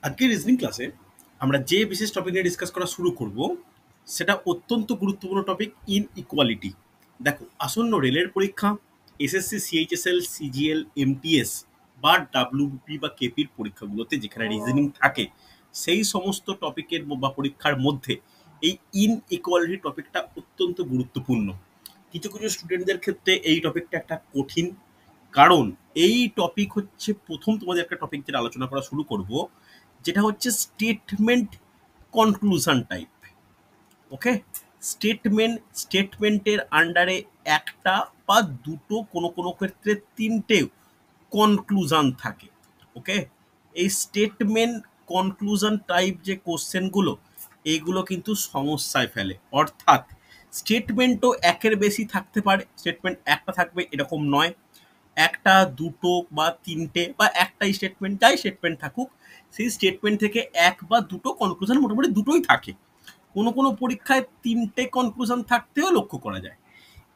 আজকের রিজনিং ক্লাসে আমরা যে বিশেষ টপিক নিয়ে ডিসকাস করা শুরু করব সেটা অত্যন্ত গুরুত্বপূর্ণ টপিক ইনইকুয়ালিটি। দেখো, আসন্ন রেলের পরীক্ষা, এসএসসি, সিএইচএসএল, সিজিএল, এমটিএস বা ডাব্লিউবিপি বা কেপির পরীক্ষাগুলোতে যেখানে রিজনিং থাকে সেই সমস্ত টপিকের বা পরীক্ষার মধ্যে এই ইনইকুয়ালিটি টপিকটা অত্যন্ত গুরুত্বপূর্ণ। কিছু কিছু স্টুডেন্টদের ক্ষেত্রে এই টপিকটা একটা কঠিন, কারণ এই টপিক হচ্ছে প্রথম তোমাদের একটা টপিক যেটা আলোচনা করা শুরু করব, যেটা হচ্ছে স্টেটমেন্ট কনক্লুশন টাইপ। ওকে, স্টেটমেন্টের আন্ডারে একটা বা দুটো, কোনো কোনো ক্ষেত্রে তিনটে কনক্লুশন থাকে। ওকে, এই স্টেটমেন্ট কনক্লুশন টাইপ যে কোশ্চেনগুলো, এইগুলো কিন্তু সমস্যায় ফেলে। অর্থাৎ স্টেটমেন্টও একের বেশি থাকতে পারে, স্টেটমেন্ট একটা থাকবে এরকম নয়, একটা দুটো বা তিনটে বা একটাই স্টেটমেন্ট, যাই স্টেটমেন্ট থাকুক, সেই স্টেটমেন্ট থেকে এক বা দুটো কনক্লুশন, মোটামুটি দুটোই থাকে। কোনো কোনো পরীক্ষায় তিনটে কনক্লুশন থাকতেও লক্ষ্য করা যায়।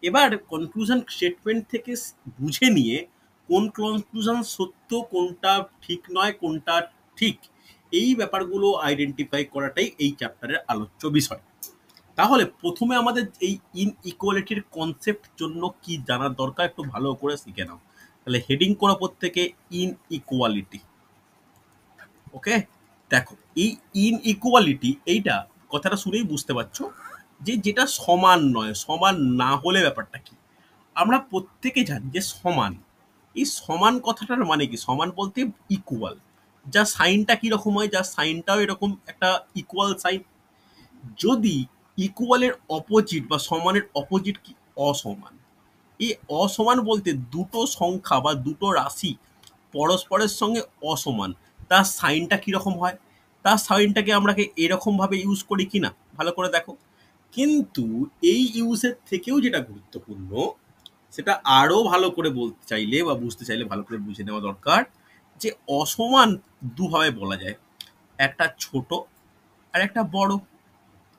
এবার কনক্লুশন স্টেটমেন্ট থেকে বুঝে নিয়ে কোন কনক্লুশন সত্য, কোনটা ঠিক নয়, কোনটা ঠিক, এই ব্যাপারগুলো আইডেন্টিফাই করাটাই এই চ্যাপ্টারের আলোচ্য বিষয়। তাহলে প্রথমে আমাদের এই ইনইকুয়ালিটির কনসেপ্ট জন্য কি জানার দরকার একটু ভালো করে শিখে নাও। তাহলে হেডিং করা প্রত্যেকে ইনইকুয়ালিটি। ওকে, দেখো এই ইনইকুয়ালিটি, এইটা কথাটা শুনেই বুঝতে পারছো যে যেটা সমান নয়, সমান না হলে ব্যাপারটা কি। আমরা প্রত্যেকে জানি যে সমান, এই সমান কথাটার মানে কি, সমান বলতে ইকুয়াল, যা সাইনটা কিরকম হয়, যা সাইনটাও এরকম একটা ইকুয়াল সাইন। যদি ইকুয়ালের অপোজিট বা সমানের অপোজিট কি, অসমান। এই অসমান বলতে দুটো সংখ্যা বা দুটো রাশি পরস্পরের সঙ্গে অসমান, তার সাইনটা কীরকম হয়, তার সাইনটাকে আমরা এরকমভাবে ইউজ করি কি না, ভালো করে দেখো। কিন্তু এই ইউজের থেকেও যেটা গুরুত্বপূর্ণ, সেটা আরও ভালো করে বলতে চাইলে বা বুঝতে চাইলে ভালো করে বুঝে নেওয়া দরকার, যে অসমান দুভাবে বলা যায়, একটা ছোট আর একটা বড়।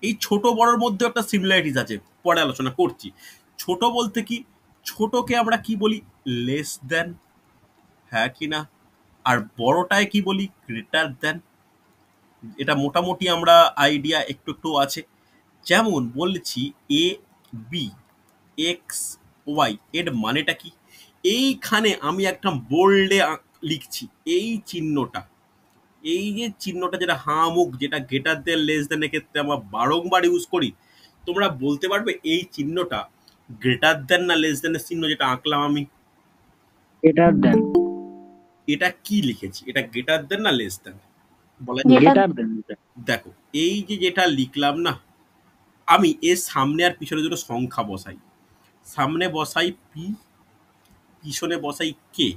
এই ছোট বড়র মধ্যে একটা সিমিলারিটিস আছে, পরে আলোচনা করছি। ছোট বলতে কি, ছোটকে আমরা কি বলি, লেস দেন, হ্যাঁ কি না। আর বড়টায় কি বলি, গ্রেটার দেন। এটা মোটামুটি আমরা আইডিয়া একটু একটু আছে। যেমন বলছি এ বি এক্স ওয়াই, এর মানেটা কি, এইখানে আমি একটা বোল্ডে লিখছি এই চিহ্নটা, এই যে চিহ্নটা যেটা হাঁ মুখ, যেটা গ্রেটার দেন লেস দেনের ক্ষেত্রে আমরা বারংবার ইউজ করি। তোমরা বলতে পারবে এই চিহ্নটা গ্রেটার দেন না লেস দেনের চিহ্ন যেটা আঁকলাম আমি, গ্রেটার দেন। এটা কি লিখেছি, এটা গ্রেটার দেন না লেস দেন, বলা যায়? যেটা গ্রেটার দেন। দেখো, এই যে যেটা লিখলাম না, আমি এর সামনে আর পিছনে দুটো সংখ্যা বসাই। সামনে বসাই পি, পিছনে বসাই কে।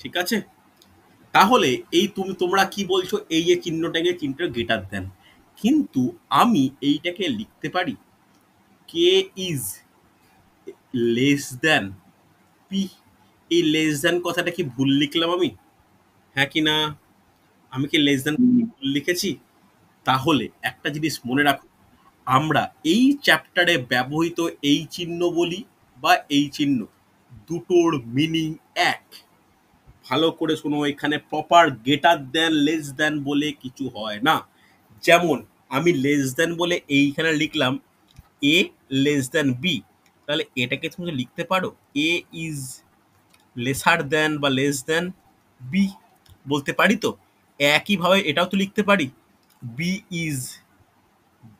ঠিক আছে, তাহলে এই তোমরা কি বলছো, এই যে চিহ্নটাকে চিহ্নটা গ্রেটার দেন, কিন্তু আমি এইটাকে লিখতে পারি K is less than P. এই লেস দেন কথাটা কি ভুল লিখলাম আমি, হ্যাঁ কি না? আমি কি লেস দেন ভুল লিখেছি? তাহলে একটা জিনিস মনে রাখো, আমরা এই চ্যাপ্টারে ব্যবহৃত এই চিহ্ন বলি বা এই চিহ্ন, দুটোর মিনিং এক। ভালো করে শোনো, এখানে proper greater than less than বলে কিছু হয় না। যেমন আমি লেস দেন বলে এইখানে লিখলাম এ লেস দেন বি, তাহলে এটাকে তুমি লিখতে পারো এ ইজ লেসার দেন বা লেস দেন বি, বলতে পারি তো। একইভাবে এটাও তো লিখতে পারি বি ইজ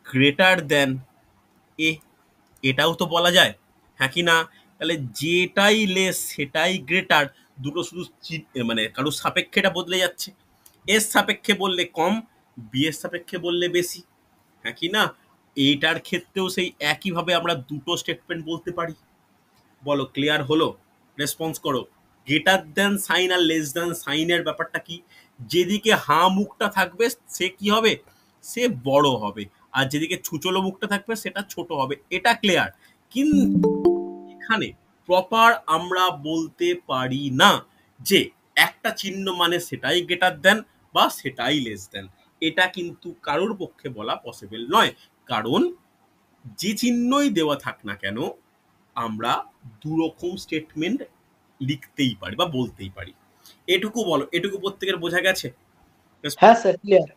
গ্রেটার দেন এ, এটাও তো বলা যায়, হ্যাঁ কি না? তাহলে যেটাই লেস সেটাই গ্রেটার, দুটো শুধু মানে কারোর সাপেক্ষে এটা বদলে যাচ্ছে। এর সাপেক্ষে বললে কম, বি এর সাপেক্ষে বললে বেশি, হ্যাঁ কি না? এইটার ক্ষেত্রেও সেই একইভাবে আমরা দুটো স্টেটমেন্ট বলতে পারি। বলো, ক্লিয়ার হলো? রেসপন্স করো। গ্রেটার দেন সাইন আর লেস দেন সাইনের ব্যাপারটা কি, যেদিকে হাঁ মুখটা থাকবে সে কি হবে, সে বড় হবে, আর যেদিকে ছুচলো মুখটা থাকবে সেটা ছোট হবে, এটা ক্লিয়ার। কিন্তু এখানে প্রপার আমরা বলতে পারি না যে একটা চিহ্ন মানে সেটাই গ্রেটার দেন বা সেটাই লেস দেন, এটা কিন্তু কারোর পক্ষে বলা পসিবল নয়। কারণ যে চিহ্নই দেওয়া থাক না কেন, আমরা দুরকম স্টেটমেন্ট লিখতেই পারি বা বলতেই পারি। এটুকু বলো, এটুকু প্রত্যেকের বোঝা গেছে? হ্যাঁ স্যার, ক্লিয়ার।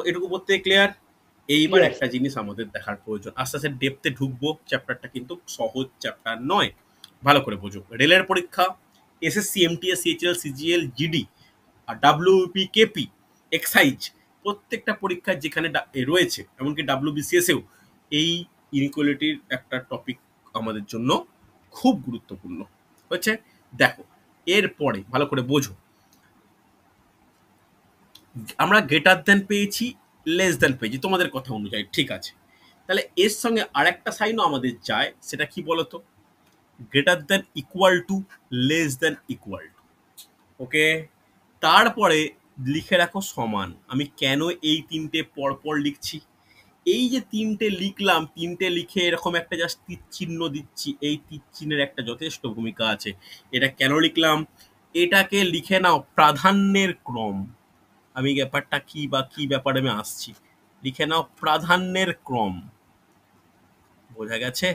এটুকু বলতে ক্লিয়ার। এইবার ক্লিয়ার একটা স্যার। জিনিস আমাদের দেখার প্রয়োজন, আস্তে আস্তে ডেপথে ঢুকবো, চ্যাপ্টারটা কিন্তু সহজ চ্যাপ্টার নয়, ভালো করে বোঝো। রেলের পরীক্ষা, এসএসসি, এমটিএস, সিএইচএল, সিজিএল, জিডি আর ডাব্লিউপি, কেপি, এক্সাইজ, প্রত্যেকটা পরীক্ষায় যেখানে রয়েছে, এমনকি ডাব্লিউবিসিএসেও এই ইনইকুয়ালিটির একটা টপিক আমাদের জন্য খুব গুরুত্বপূর্ণ হচ্ছে। দেখো, এরপরে ভালো করে বোঝো, আমরা গ্রেটার দেন পেয়েছি, লেস দেন পেয়েছি তোমাদের কথা অনুযায়ী, ঠিক আছে। তাহলে এর সঙ্গে আরেকটা সাইনও আমাদের যায়, সেটা কি বলতো? Greater than equal to, less than equal to. Okay, তারপরে লিখে রাখো সমান। আমি কেন এই তিনটে পরপর লিখছি? এই যে তিনটে লিখলাম, তিনটে লিখে এরকম একটা জাস্ট তীর চিহ্ন দিচ্ছি, এই তীর চিহ্নের একটা যথেষ্ট ভূমিকা আছে। এটা কেন লিখলাম? এটাকে লিখে নাও প্রাধান্যের ক্রম। আমি ব্যাপারটা কি বা কি ব্যাপারে আমি আসছি, লিখে নাও প্রাধান্যের ক্রম। বোঝা গেছে?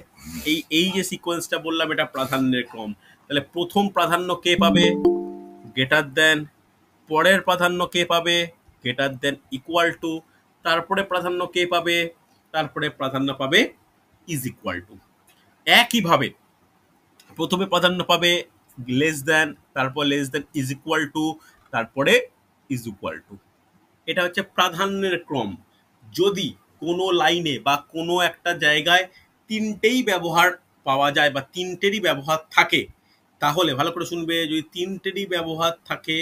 এই এই যে সিকোয়েন্সটা বললাম, এটা প্রাধান্যের ক্রম। তাহলে প্রথম প্রাধান্য কে পাবে? Greater than. পরের প্রাধান্য কে পাবে? Greater than equal two. তারপরে প্রাধান্য কে পাবে? তারপরে প্রাধান্য পাবে ইজ ইকুয়াল টু। একইভাবে প্রথমে প্রাধান্য পাবে লেস দেন, তারপর less than is equal two, তারপরে ইজ ইকুয়াল টু। এটা হচ্ছে প্রাধান্যের ক্রম। যদি কোনো লাইনে বা কোনো একটা জায়গায় তিনটেই ব্যবহার পাওয়া যায় বা তিনটেরই ব্যবহার থাকে, তাহলে ভালো করে শুনবে, যদি তিনটেরই ব্যবহার থাকে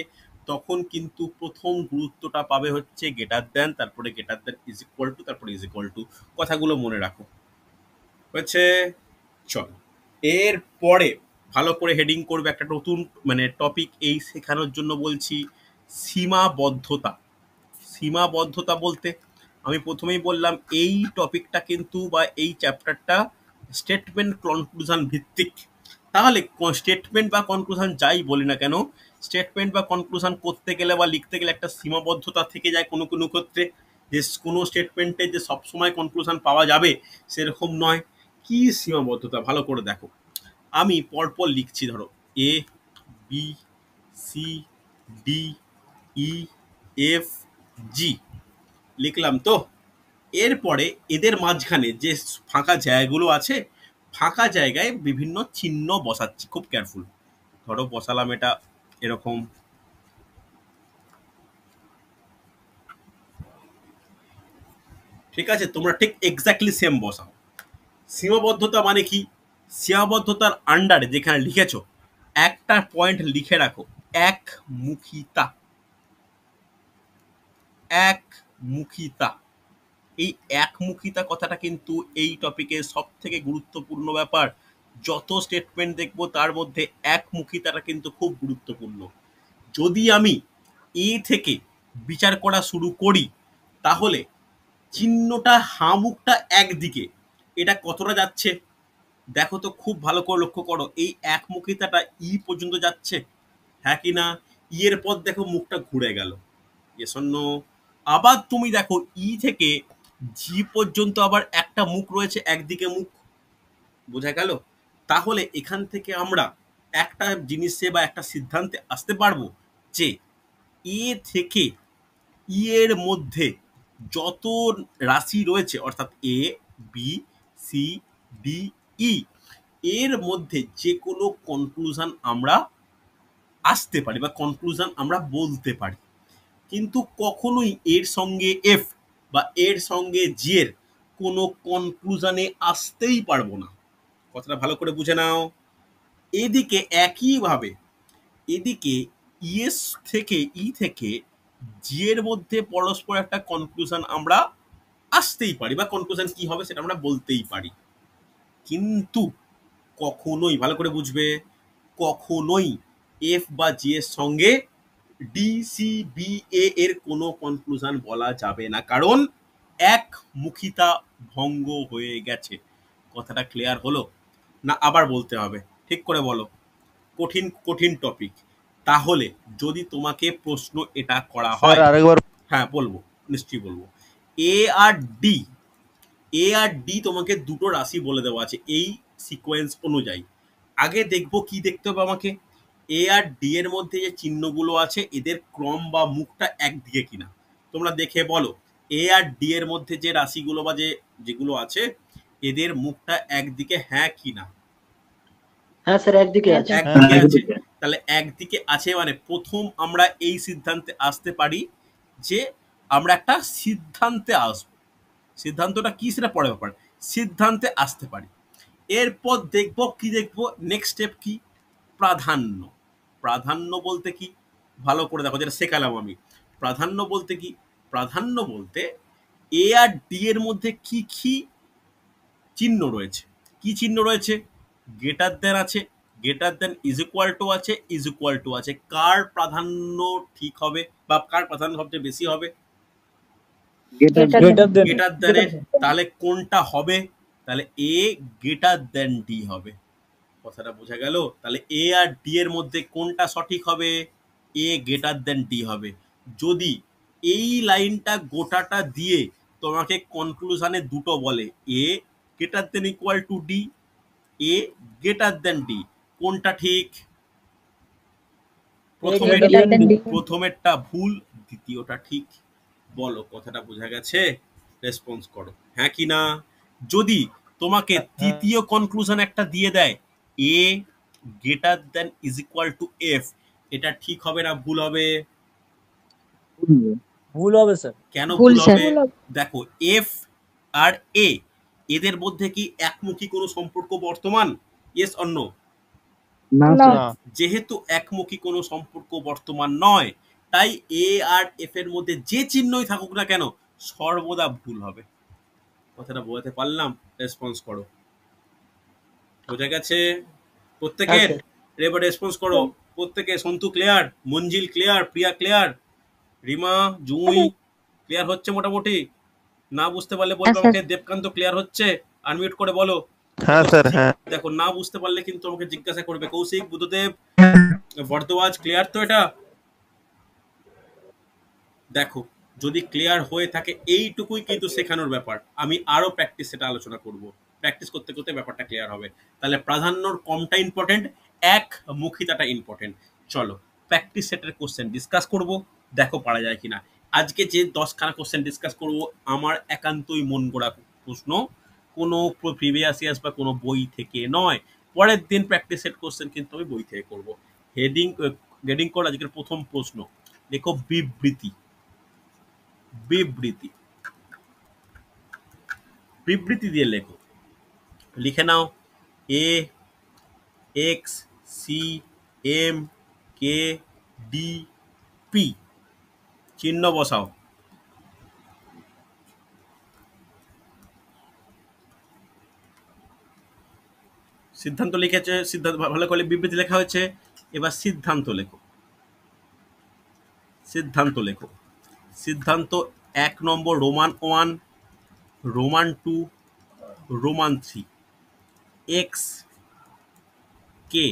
তখন কিন্তু প্রথম গুরুত্বটা পাবে হচ্ছে গ্রেটার দেন, তারপরে greater than is equal two, তারপরে ইজ ইকুয়াল টু। কথাগুলো মনে রাখো, হচ্ছে। চল, এর পরে ভালো করে হেডিং করবে একটা নতুন মানে টপিক, এই শেখানোর জন্য বলছি সীমাবদ্ধতা। সীমাবদ্ধতা বলতে আমি প্রথমেই বললাম, এই টপিকটা কিন্তু বা এই চ্যাপ্টারটা স্টেটমেন্ট কনক্লুশন ভিত্তিক। তাহলে স্টেটমেন্ট বা কনক্লুশন যাই বলি না কেন, স্টেটমেন্ট বা কনক্লুশন করতে গেলে বা লিখতে গেলে একটা সীমাবদ্ধতা থেকে যায় কোনো কোনো ক্ষেত্রে, যে কোনো স্টেটমেন্টে যে সবসময় কনক্লুশন পাওয়া যাবে সেরকম নয়। কি সীমাবদ্ধতা, ভালো করে দেখো। আমি পরপর লিখছি, ধরো এ, বি, সি, ডি, ই, এফ, জি, লিখলাম তো। এরপরে এদের মাঝখানে যে ফাঁকা জায়গাগুলো আছে, ফাঁকা জায়গায় বিভিন্ন চিহ্ন বসাচ্ছি, খুব কেয়ারফুল। ধরো বসালাম এটা এরকম, ঠিক আছে? তোমরা ঠিক এক্স্যাক্টলি সেম বসাও। সীমাবদ্ধতা মানে কি? সীমাবদ্ধতার আন্ডারে যেখানে লিখেছো, একটা পয়েন্ট লিখে রাখো, একমুখিতা। একমুখিতা, এই একমুখিতা কথাটা কিন্তু এই টপিকের সব থেকে গুরুত্বপূর্ণ ব্যাপার। যত স্টেটমেন্ট দেখবো তার মধ্যে একমুখিতাটা কিন্তু খুব গুরুত্বপূর্ণ। যদি আমি এ থেকে বিচার করা শুরু করি, তাহলে চিহ্নটা হামুখটা একদিকে, এটা কতটা যাচ্ছে দেখো তো, খুব ভালো করে লক্ষ্য করো। এই একমুখিতাটা ই পর্যন্ত যাচ্ছে, হ্যাঁ কি না? ই এর পর দেখো মুখটা ঘুরে গেল, ইয়েস অর নো? আবার তুমি দেখো ই থেকে জি পর্যন্ত আবার একটা মুখ রয়েছে, একদিকে মুখ। বোঝা গেল? তাহলে এখান থেকে আমরা একটা জিনিসে বা একটা সিদ্ধান্তে আসতে পারবো যে এ থেকে ই এর মধ্যে যত রাশি রয়েছে, অর্থাৎ এ, বি, সি, ডি, ই, এর মধ্যে যে কোনো কনক্লুশন আমরা আসতে পারি বা কনক্লুশন আমরা বলতে পারি। কিন্তু কখনোই এর সঙ্গে এফ বা এর সঙ্গে জি এর কোনো কনক্লুশনে আসতেই পারবো না। কথাটা ভালো করে বুঝে নাও। এদিকে একইভাবে, এদিকে ইএস থেকে ই থেকে জি এর মধ্যে পরস্পর একটা কনক্লুশন আমরা আসতেই পারি বা কনক্লুশন কি হবে সেটা আমরা বলতেই পারি। কিন্তু কখনোই, ভালো করে বুঝবে, কখনোই এফ বা জি এর সঙ্গে ডি, সি, বি, এ এর কোনো কনক্লুশন বলা যাবে না, কারণ একমুখিতা ভঙ্গ হয়ে গেছে। কথাটা ক্লিয়ার হলো না? আবার বলতে হবে, ঠিক করে বলো। কঠিন কঠিন টপিক। তাহলে যদি তোমাকে প্রশ্ন এটা করা স্যার হয়, আরেকবার। হ্যাঁ বলবো, নিশ্চয়ই বলবো। এ আর ডি, এ আর ডি তোমাকে দুটো রাশি বলে দেওয়া আছে এই সিকোয়েন্স অনুযায়ী। আগে দেখবো কি দেখতে হবে আমাকে, এ আর ডি এর মধ্যে যে চিহ্নগুলো আছে এদের ক্রম বা মুখটা একদিকে কিনা তোমরা দেখে বলো। এ আর ডি এর মধ্যে যে রাশিগুলো বা যেগুলো আছে এদের মুখটা একদিকে, হ্যাঁ কি না? হ্যাঁ স্যার, একদিকে হ্যাঁ আছে। স্যার। একদিকে হ্যাঁ। আছে। তাহলে একদিকে আছে মানে প্রথম আমরা এই সিদ্ধান্তে আসতে পারি যে আমরা একটা সিদ্ধান্তে আসবো। সিদ্ধান্তটা কি সেটা পরে ব্যাপার, সিদ্ধান্তে আসতে পারি। এরপর দেখবো কি দেখবো, নেক্সট স্টেপ কি, প্রাধান্য। প্রাধান্য বলতে কি, ভালো করে দেখো, যেটা শেখালাম আমি। প্রাধান্য বলতে কি, প্রাধান্য বলতে এ আর ডি এর মধ্যে কি কি চিহ্ন রয়েছে। কি চিহ্ন রয়েছে? গ্রেটার দেন আছে, greater than is equal two আছে, ইজ ইকুয়াল টু আছে। কার প্রাধান্য ঠিক হবে বা কার প্রাধান্য সবচেয়ে বেশি হবে? Greater than. গ্রেটার দেনের। তাহলে কোনটা হবে? তাহলে এ গ্রেটার দেন ডি হবে। কথাটা বোঝা গেল? তাহলে এ আর ডি এর মধ্যে কোনটা সঠিক হবে? এ গ্রেটার দেন ডি হবে। যদি এই লাইনটা গোটাটা দিয়ে তোমাকে কনক্লুশনে দুটো বলে, A greater than equal to D, A greater than D, কোনটা ঠিক? প্রথমেরটা ভুল, দ্বিতীয়টা ঠিক। বলো কথাটা বোঝা গেছে? রেসপন্স করো হ্যাঁ কি না। যদি তোমাকে তৃতীয় কনক্লুশন একটা দিয়ে দেয়, A greater than is equal to F, এটা ঠিক হবে না ভুল হবে? ভুল হবে স্যার। কেন ভুল ভুল স্যার। হবে? দেখো এফ আর এ এদের মধ্যে কি একমুখী কোনো সম্পর্ক বর্তমান? Yes or no? না না। স্যার। না। যেহেতু একমুখী কোনো সম্পর্ক বর্তমান নয়, তাই এ আর এফ এর মধ্যে যে চিহ্নই থাকুক না কেন সর্বদা ভুল হবে। কথাটা বোঝাতে পারলাম? রেসপন্স করো। বোঝা গেছে প্রত্যেকের? এবার রেসপন্স করো প্রত্যেকে। সন্তু ক্লিয়ার, মঞ্জিল ক্লিয়ার, প্রিয়া ক্লিয়ার, রিমা, জুঁই ক্লিয়ার হচ্ছে মোটামুটি? না বুঝতে পারলে বলবো স্যার। আমাকে। দেবকান্ত ক্লিয়ার হচ্ছে? আনমিউট করে বলো। হ্যাঁ স্যার, হ্যাঁ। দেখো না বুঝতে পারলে কিন্তু আমাকে জিজ্ঞাসা করবে। কৌশিক, বুদ্ধদেব, ভরদ্বাজ ক্লিয়ার তো এটা? দেখো যদি ক্লিয়ার হয়ে থাকে এইটুকুই কিন্তু শেখানোর ব্যাপার। আমি আরো প্র্যাকটিস সেটা আলোচনা করব। প্র্যাকটিস করতে করতে ব্যাপারটা ক্লিয়ার হবে। তাহলে প্রাধান্যর কমটা ইম্পর্টেন্ট, এক মুখিতাটা ইম্পর্টেন্ট। চলো প্র্যাকটিস সেটের কোশ্চেন ডিসকাস করব, দেখো পারা যায় কিনা। আজকে যে 10খানা কোশ্চেন ডিসকাস করব আমার একান্তই মন গড়া প্রশ্ন, কোনো প্রিভিয়াস ইয়ার্স বা কোনো বই থেকে নয়। পরের দিন প্র্যাকটিস সেট কোশ্চেন কিন্তু আমি বই থেকে করব। হেডিং হেডিং কোড আজকের প্রথম প্রশ্ন, দেখো বিবৃতি। বিবৃতি, বিবৃতি দিয়ে লেখো। লিখে নাও A X C M K D P, চিহ্ন বসাও। সিদ্ধান্ত লিখেছে, সিদ্ধান্ত ভালো করে বিবৃতি লেখা হয়েছে। এবার সিদ্ধান্ত লেখো। সিদ্ধান্ত লেখো। সিদ্ধান্ত 1 নম্বর রোমান 1, রোমান 2, রোমান 3, এক্স কে।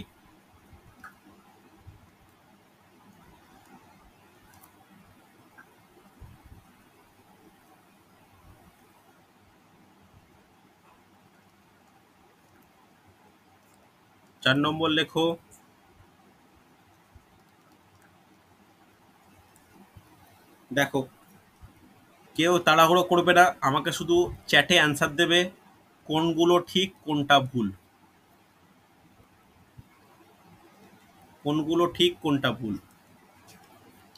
চার নম্বর লেখো। দেখো কেউ তাড়াহুড়ো করবে না, আমাকে শুধু চ্যাটে অ্যান্সার দেবে কোনগুলো ঠিক কোনটা ভুল, কোনগুলো ঠিক কোনটা ভুল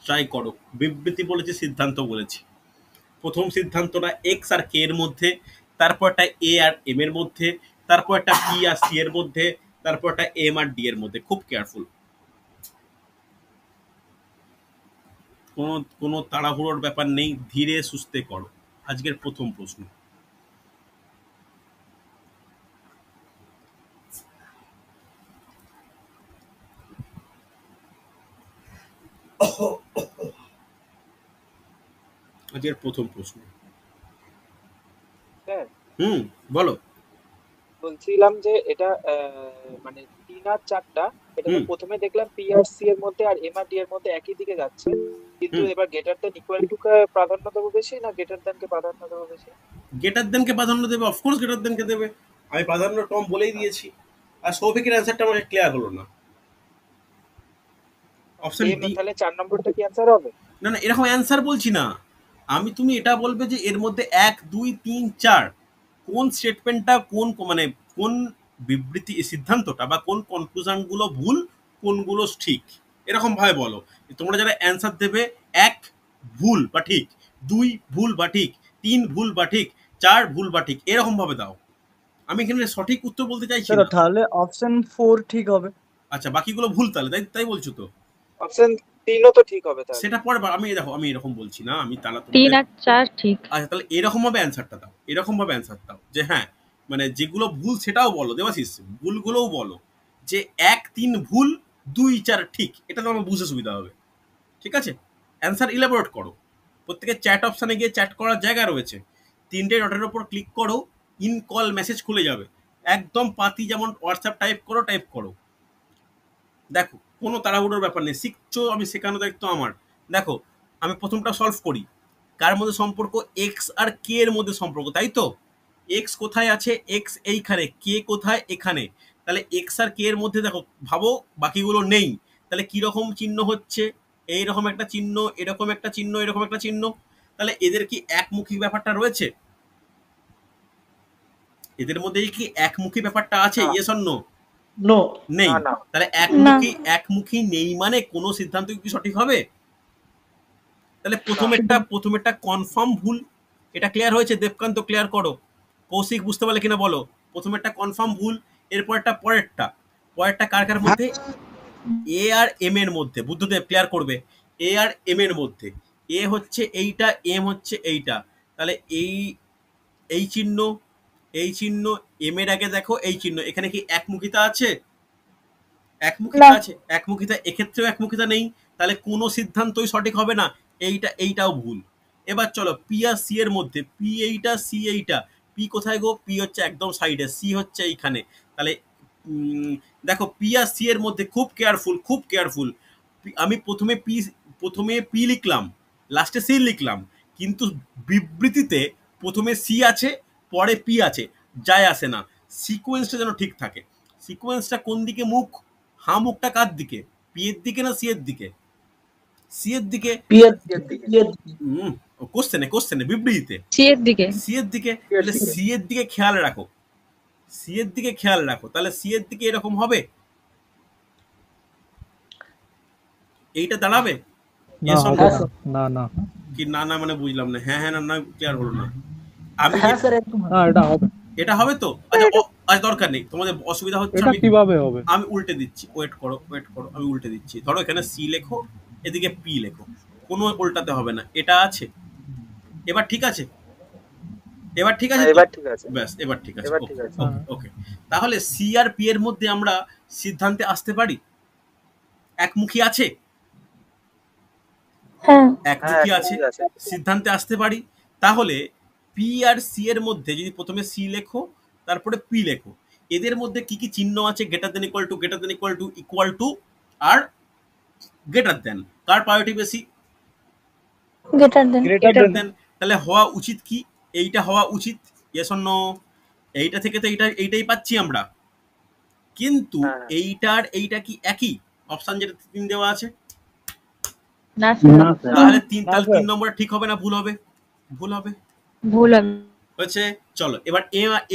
ট্রাই করো। বিবৃতি বলেছি, সিদ্ধান্ত বলেছি। প্রথম সিদ্ধান্তটা এক্স আর কে এর মধ্যে, তারপরটা এ আর এম এর মধ্যে, তারপরটা পি আর সি এর মধ্যে, তারপরটা এম আর ডি এর মধ্যে। খুব কেয়ারফুল, কোনো কোনো তাড়াহুড়োর ব্যাপার নেই, ধীরে সুস্থে করো। আজকের প্রথম প্রশ্ন, আজকের প্রথম প্রশ্ন। স্যার হুম, বলো। বলছিলাম যে এটা মানে 3 আর 4টা, এটা তো হুম প্রথমে দেখলাম পি আর সি এর মধ্যে আর এম আর ডি এর মধ্যে একই দিকে যাচ্ছে, কিন্তু হুম এবার গ্রেটার দ্যান ইকুয়াল টু কে প্রাধান্য দেবো বেশি না গ্রেটার দ্যান কে প্রাধান্য দেবো বেশি? গ্রেটার দেনকে প্রাধান্য দেবে, অফকোর্স গ্রেটার দেনকে দেবে। আমি প্রাধান্য টর্ম বলেই দিয়েছি। আর সৌভিকের অ্যান্সারটা আমাকে ক্লিয়ার হলো না। Option D. তাহলে 4 নম্বরটা কি অ্যান্সার হবে? না না, এরকম অ্যান্সার বলছি না আমি, তুমি এটা বলবে যে এর মধ্যে 1 2 3 4 কোন স্টেটমেন্টটা মানে কোন বিবৃতি সিদ্ধান্তটা বা কোন কনক্লুশন গুলো ভুল, কোনগুলো ঠিক, এরকম ভাবে বলো। তোমরা যারা অ্যান্সার দেবে 1 ভুল বা ঠিক, 2 ভুল বা ঠিক, 3 ভুল বা ঠিক, 4 ভুল বা ঠিক, এরকম ভাবে দাও। আমি এখানে সঠিক উত্তর বলতে চাইছি স্যার না। তাহলে অপশন 4 ঠিক হবে। আচ্ছা, বাকিগুলো ভুল তাহলে, তাই তাই বলছো তো? অপশন 3ও তো ঠিক হবে তাহলে। সেটা পরে আমি দেখো, আমি এরকম বলছি না, আমি তাহলে 3 তোমাদের আর 4 ঠিক। আচ্ছা তাহলে এরকম ভাবে অ্যান্সারটা দাও, এরকম ভাবে অ্যান্সার দাও যে হ্যাঁ, মানে যেগুলো ভুল সেটাও বলো দেবাশিস, ভুলগুলোও বলো, যে 1 3 ভুল, 2 4 ঠিক, এটা তো আমার বুঝতে সুবিধা হবে। ঠিক আছে, অ্যান্সার ইলাবোরেট করো। প্রত্যেকে চ্যাট অপশানে গিয়ে চ্যাট করার জায়গা রয়েছে, 3টে ডটের ওপর ক্লিক করো, ইন কল মেসেজ খুলে যাবে, একদম পাতি যেমন হোয়াটসঅ্যাপ টাইপ করো। দেখো কোনো তাড়াহুড়োর ব্যাপার নেই, শিখছো, আমি শেখানো দায়িত্ব আমার। দেখো আমি প্রথমটা সলভ করি, কার মধ্যে সম্পর্ক, এক্স আর কে এর মধ্যে সম্পর্ক, তাই তো? এক্স কোথায় আছে, এক্স এইখানে, কে কোথায়, এখানে। তাহলে এক্স আর কে এর মধ্যে দেখো, ভাবো বাকিগুলো নেই, তাহলে কিরকম চিহ্ন হচ্ছে, এইরকম একটা চিহ্ন, এরকম একটা চিহ্ন, এরকম একটা চিহ্ন। তাহলে এদের কি একমুখী ব্যাপারটা রয়েছে? এদের মধ্যে কি একমুখী ব্যাপারটা আছে? না। Yes or no? নো। নেই। না, না। তাহলে না। একমুখী নেই মানে কোনো সিদ্ধান্ত কি সঠিক হবে? তাহলে প্রথমেরটা কনফার্ম ভুল। এটা ক্লিয়ার হয়েছে? দেবকান্ত ক্লিয়ার করো, কৌশিক বুঝতে পারলে কিনা বলো। প্রথমেরটা কনফার্ম ভুল, পরেরটা কার কার মধ্যে, এ আর এম এর মধ্যে। বুদ্ধদেব ক্লিয়ার করবে, এ আর এম এর মধ্যে। এ হচ্ছে এইটা, এম হচ্ছে এইটা, তাহলে এই চিহ্ন, এই চিহ্ন, এম এর আগে দেখো এই চিহ্ন, এখানে কি একমুখিতা আছে? একমুখিতা আছে, একমুখিতা, এক্ষেত্রেও একমুখিতা নেই, তাহলে কোনো সিদ্ধান্তই সঠিক হবে না, এইটাও ভুল। এবার চলো পি আর সি এর মধ্যে, পি এইটা, সি এইটা, পি কোথায় গো, পি হচ্ছে একদম সাইডে, সি হচ্ছে এইখানে, তাহলে দেখো পি আর সি এর মধ্যে খুব কেয়ারফুল, খুব কেয়ারফুল। আমি প্রথমে পি লিখলাম, লাস্টে সি লিখলাম, কিন্তু বিবৃতিতে প্রথমে সি আছে, পরে পি আছে, যায় আসে না, সিকোয়েন্সটা যেন ঠিক থাকে। সিকোয়েন্সটা কোন দিকে মুখ, হ্যাঁ মুখটা কার দিকে, পি এর দিকে না সি এর দিকে? সি এর দিকে। কোশ্চেনে বিবৃতিতে সি এর দিকে। সি এর দিকে, তাহলে সি এর দিকে খেয়াল রাখো, সি এর দিকে খেয়াল রাখো, তাহলে সি এর দিকে এরকম হবে, এইটা দাঁড়াবে। না Yes or হবে no? না, না না কি না না মানে বুঝলাম না, হ্যাঁ হ্যাঁ না না ক্লিয়ার হলো না। আমি হ্যাঁ স্যার একদম না, এটা হবে। এটা হবে তো? আচ্ছা আচ্ছা দরকার নেই, তোমাদের অসুবিধা হচ্ছে, এটা আমি কিভাবে হবে? আমি উল্টে দিচ্ছি, ওয়েট করো, আমি উল্টে দিচ্ছি। ধরো এখানে সি লেখো, এদিকে পি লেখো, কোনো উল্টাতে হবে না, এটা আছে। এবার ঠিক আছে, এবার ঠিক আছে তো? এবার ঠিক আছে। ব্যাস এবার ঠিক আছে, এবার ওকে ঠিক আছে। ওকে ওকে। তাহলে সি আর পি এর মধ্যে আমরা সিদ্ধান্তে আসতে পারি, একমুখী আছে, হ্যাঁ। একমুখী হ্যাঁ, আছে, ঠিক আছে। সিদ্ধান্তে আসতে পারি। তাহলে পি আর সি এর মধ্যে যদি প্রথমে সি লেখো, তারপরে পি লেখো, এদের মধ্যে কি কি চিহ্ন আছে? Greater than equal to, greater than equal to, equal to, আর গ্রেটার দেন। কার প্রায়োরিটি বেশি? Greater than. Greater than. তাহলে হওয়া উচিত কি, এইটা হওয়া উচিত। Yes or no? এইটা থেকে তো এইটাই পাচ্ছি আমরা, কিন্তু হ্যাঁ। এইটা কি একই? অপশন যেটা 3 দেওয়া আছে, না স্যার, না স্যার তাহলে না, তাহলে স্যার। 3 নম্বরটা ঠিক হবে না ভুল হবে? ভুল হবে ভুল হবে। হচ্ছে। চলো এবার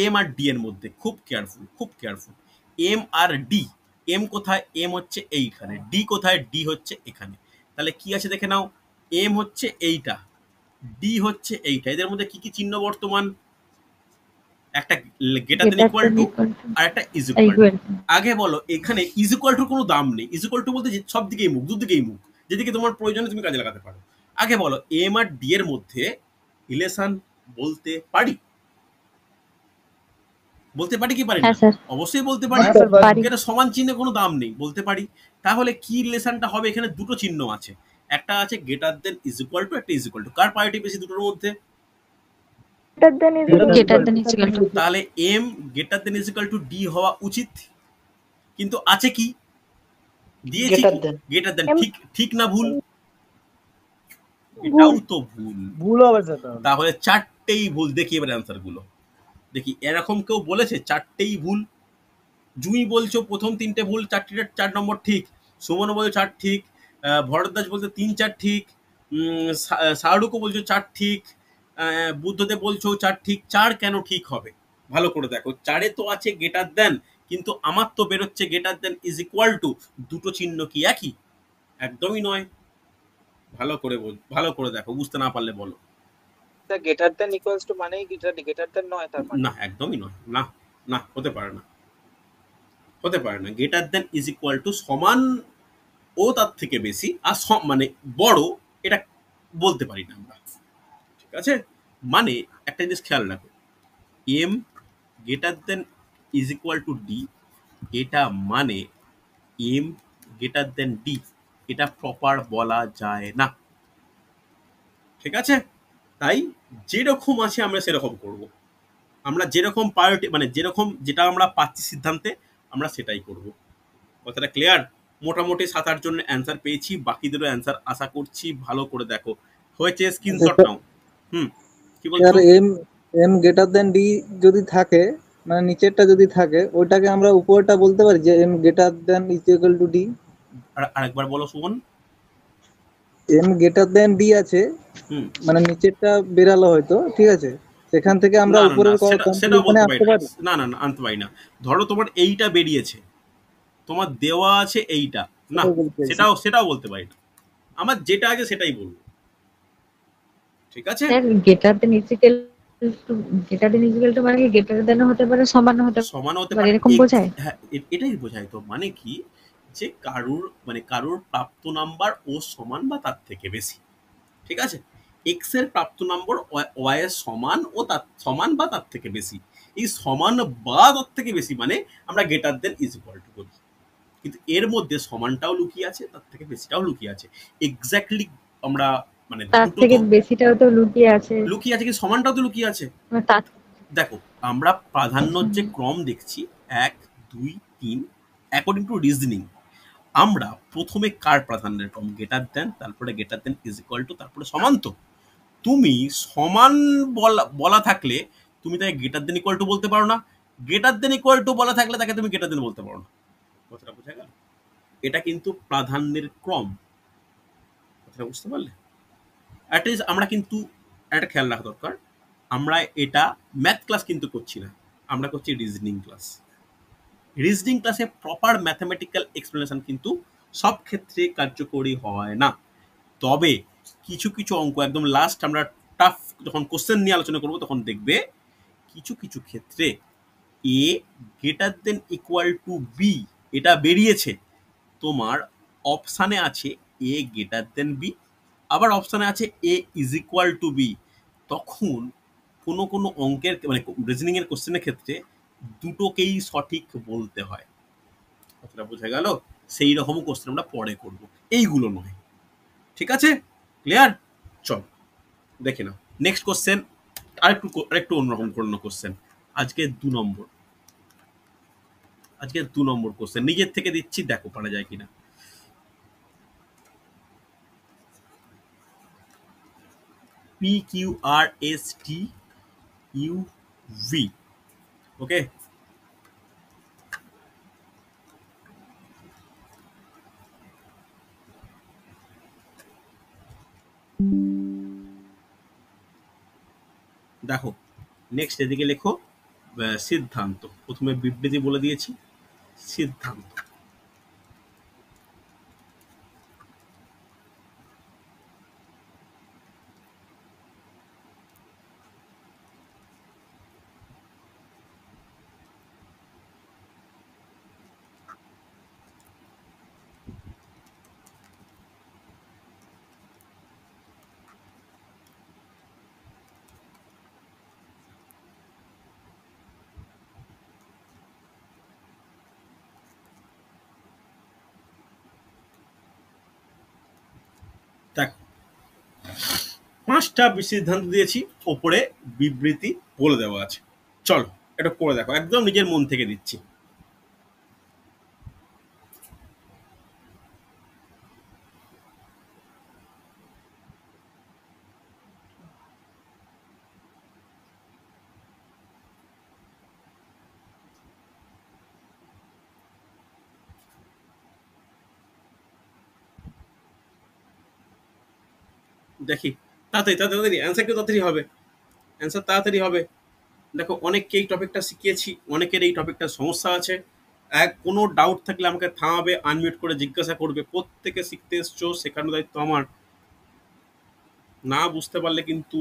এম আর ডি এর মধ্যে খুব কেয়ারফুল, খুব careful. M R D, M কোথায়, এম হচ্ছে এইখানে, ডি কোথায়, ডি হচ্ছে এখানে। তাহলে কি আছে দেখে নাও, এম হচ্ছে এইটা, ডি হচ্ছে এইটা, এদের মধ্যে কি কি চিহ্ন বর্তমান? একটা গ্রেটার দেন ইকুয়াল টু, আর একটা is equal to. Equal two. আগে বলো এখানে ইজ ইকুয়াল টুর কোনো দাম নেই, ইজ ইকুয়াল টু বলতে সব দিকেই মুখ, দুদিকেই মুখ, যেদিকে তোমার প্রয়োজনে তুমি কাজে লাগাতে পারো। আগে বলো এম আর ডি এর মধ্যে রিলেশন বলতে পারি, বলতে পারি কি পারি না? হ্যাঁ স্যার। অবশ্যই বলতে পারি, হ্যাঁ স্যার, পারি। এটা সমান চিহ্নে কোনো দাম নেই, বলতে পারি। তাহলে কি রিলেশনটা হবে? এখানে দুটো চিহ্ন আছে, একটা আছে greater than is equal to, একটা ইজ ইকুয়াল টু। কার প্রায়োরিটি বেশি দুটোর মধ্যে? Greater than equal to. তাহলে M greater than is equal to D হওয়া উচিত, কিন্তু আছে কি, দিয়েছি Greater কি, than। Greater than. ঠিক ঠিক না ভুল? এটাও তো ভুল। ভুল হবে স্যার তাহলে। তাহলে চারটেই ভুল। দেখি এবার অ্যান্সার গুলো দেখি, এরকম কেউ বলেছে চারটেই ভুল? জুই বলছো প্রথম 3টে ভুল, 4 নম্বর ঠিক। সুমন বলছো 4 ঠিক, ভরদ্বাজ বলছে 3-4 ঠিক, শাহরুখও বলছো 4 ঠিক, বুদ্ধদেব বলছো 4 ঠিক। 4 কেন ঠিক হবে? ভালো করে দেখো, 4-এ তো আছে গ্রেটার দেন, কিন্তু আমার তো বেরোচ্ছে greater than is equal two, দুটো চিহ্ন কি একই? একদমই নয়। ভালো করে দেখো, বুঝতে না পারলে বলো। Sir greater than equals to মানেই গ্রেটার দ্যান নয় তার মানে? না, একদমই নয়। না, না, হতে পারে না, হতে পারে না। Greater than is equal two সমান ও তার থেকে বেশি, আর মানে বড়, এটা বলতে পারি না আমরা। ঠিক আছে, মানে একটা জিনিস খেয়াল রাখো, M greater than is equal to D, এটা মানে এম গ্রেটার দেন ডি, এটা প্রপার বলা যায় না। ঠিক আছে, তাই যেরকম আছে আমরা সেরকম করব। আমরা যেরকম প্রায়োরিটি, মানে যেরকম যেটা আমরা পাচ্ছি সিদ্ধান্তে, আমরা সেটাই করব। কথাটা ক্লিয়ার? মোটামুটি 7-8 জনের অ্যান্সার পেয়েছি, বাকিদেরও অ্যান্সার আশা করছি। ভালো করে দেখো, হয়েছে স্ক্রিনশট নাও। হুম, কি বলছো? Sir M M greater than D যদি থাকে, মানে নিচেরটা যদি থাকে, ওইটাকে আমরা উপরেরটা বলতে পারি যে M greater than is equal to D. আরেকবার বলো Suman. M greater than D আছে, হুম, মানে নিচেরটা বেরালো হয়তো, ঠিক আছে, সেখান থেকে আমরা না না না, উপরের সেটাও কনক্লুশনে বলতে পারি আসতে না। পারি। না না না, আনতে পারি না। ধরো তোমার এইটা বেরিয়েছে, তোমার দেওয়া আছে এইটা, না, সেটাই বলতে চাইছি। সেটাও বলতে পারি না। আমার যেটা আছে সেটাই বলবো। ঠিক আছে, sir greater than equal to, greater than equal two মানে কি গ্রেটার দেন হতে পারে, সমান হতে সমান হতে পারে, পারে। এরকম বোঝায়? হ্যাঁ, এটাই বোঝায় তো। মানে কি, যে কারুর প্রাপ্ত নাম্বার ও সমান বা তার থেকে বেশি। ঠিক আছে, এক্স এর প্রাপ্ত নম্বর ওয়াই এর সমান ও তার সমান বা তার থেকে বেশি। এই সমান বা তার থেকে বেশি মানে আমরা greater than is equal two করি, কিন্তু এর মধ্যে সমানটাও লুকিয়ে আছে, তার থেকে বেশিটাও লুকিয়ে আছে। এক্স্যাক্টলি আমরা, মানে তার দুটো থেকে তো বেশিটাও তো লুকিয়ে আছে, লুকিয়ে আছে, কিন্তু সমানটাও তো লুকিয়ে আছে। মানে তার দেখো, আমরা প্রাধান্যর যে ক্রম দেখছি 1, 2, 3, অ্যাকর্ডিং টু রিজনিং, আমরা প্রথমে কার প্রাধান্যের ক্রম? গ্রেটার দেন, তারপরে greater than is equal two, তারপরে সমান। তো তুমি সমান বলা থাকলে তুমি তাকে গ্রেটার দেন ইকুয়াল টু বলতে পারো না, গ্রেটার দেন ইকুয়াল টু বলা থাকলে তাকে তুমি গ্রেটার দেন বলতে পারো না। কথাটা বোঝা গেল? এটা কিন্তু প্রাধান্যের ক্রম। কথাটা বুঝতে পারলে? অ্যাটলিস্ট আমরা কিন্তু একটা খেয়াল রাখা দরকার, আমরা এটা ম্যাথ ক্লাস কিন্তু করছি না, আমরা করছি রিজনিং ক্লাস। রিজনিং ক্লাসে প্রপার ম্যাথমেটিক্যাল এক্সপ্লেনেশন কিন্তু সব ক্ষেত্রে কার্যকরী হয় না। তবে কিছু কিছু অঙ্ক একদম লাস্ট আমরা টাফ যখন কোশ্চেন নিয়ে আলোচনা করবো, তখন দেখবে কিছু কিছু ক্ষেত্রে A greater than equal to B এটা বেরিয়েছে, তোমার অপশানে আছে এ গ্রেটার দেন বি, আবার অপশানে আছে এ ইজ ইকুয়াল টু বি। তখন কোনো কোনো অঙ্কের, মানে রিজনিং এর কোশ্চেনের ক্ষেত্রে দুটোকেই সঠিক বলতে হয়। কথাটা বোঝা গেল? সেই রকম কোশ্চেন আমরা পরে করব, এইগুলো নয়। ঠিক আছে, ক্লিয়ার? চল দেখে নাও নেক্সট কোশ্চেন। আরেকটু অন্যরকম কোনো কোশ্চেন। আজকে 2 নম্বর, আজকে 2 নম্বর কোশ্চেন নিজের থেকে দিচ্ছি, দেখো পারা যায় কিনা। P Q R S T U V, ওকে। দেখো নেক্সট এদিকে লেখো সিদ্ধান্ত। প্রথমে বিবৃতি বলে দিয়েছি, সিদ্ধান্ত। দেখো 5টা সিদ্ধান্ত দিয়েছি, ওপরে বিবৃতি বলে দেওয়া আছে। চলো এটা করে দেখো, একদম নিজের মন থেকে দিচ্ছি। দেখি তাড়াতাড়ি তাড়াতাড়ি অ্যান্সার কেউ তাড়াতাড়ি হবে, অ্যান্সার তাড়াতাড়ি হবে। দেখো অনেককে এই টপিকটা শিখিয়েছি, অনেকের এই টপিকটার সমস্যা আছে। কোনো ডাউট থাকলে আমাকে থামাবে, আনমিউট করে জিজ্ঞাসা করবে। প্রত্যেকে শিখতে এসছো, শেখানোর দায়িত্ব আমার। না বুঝতে পারলে কিন্তু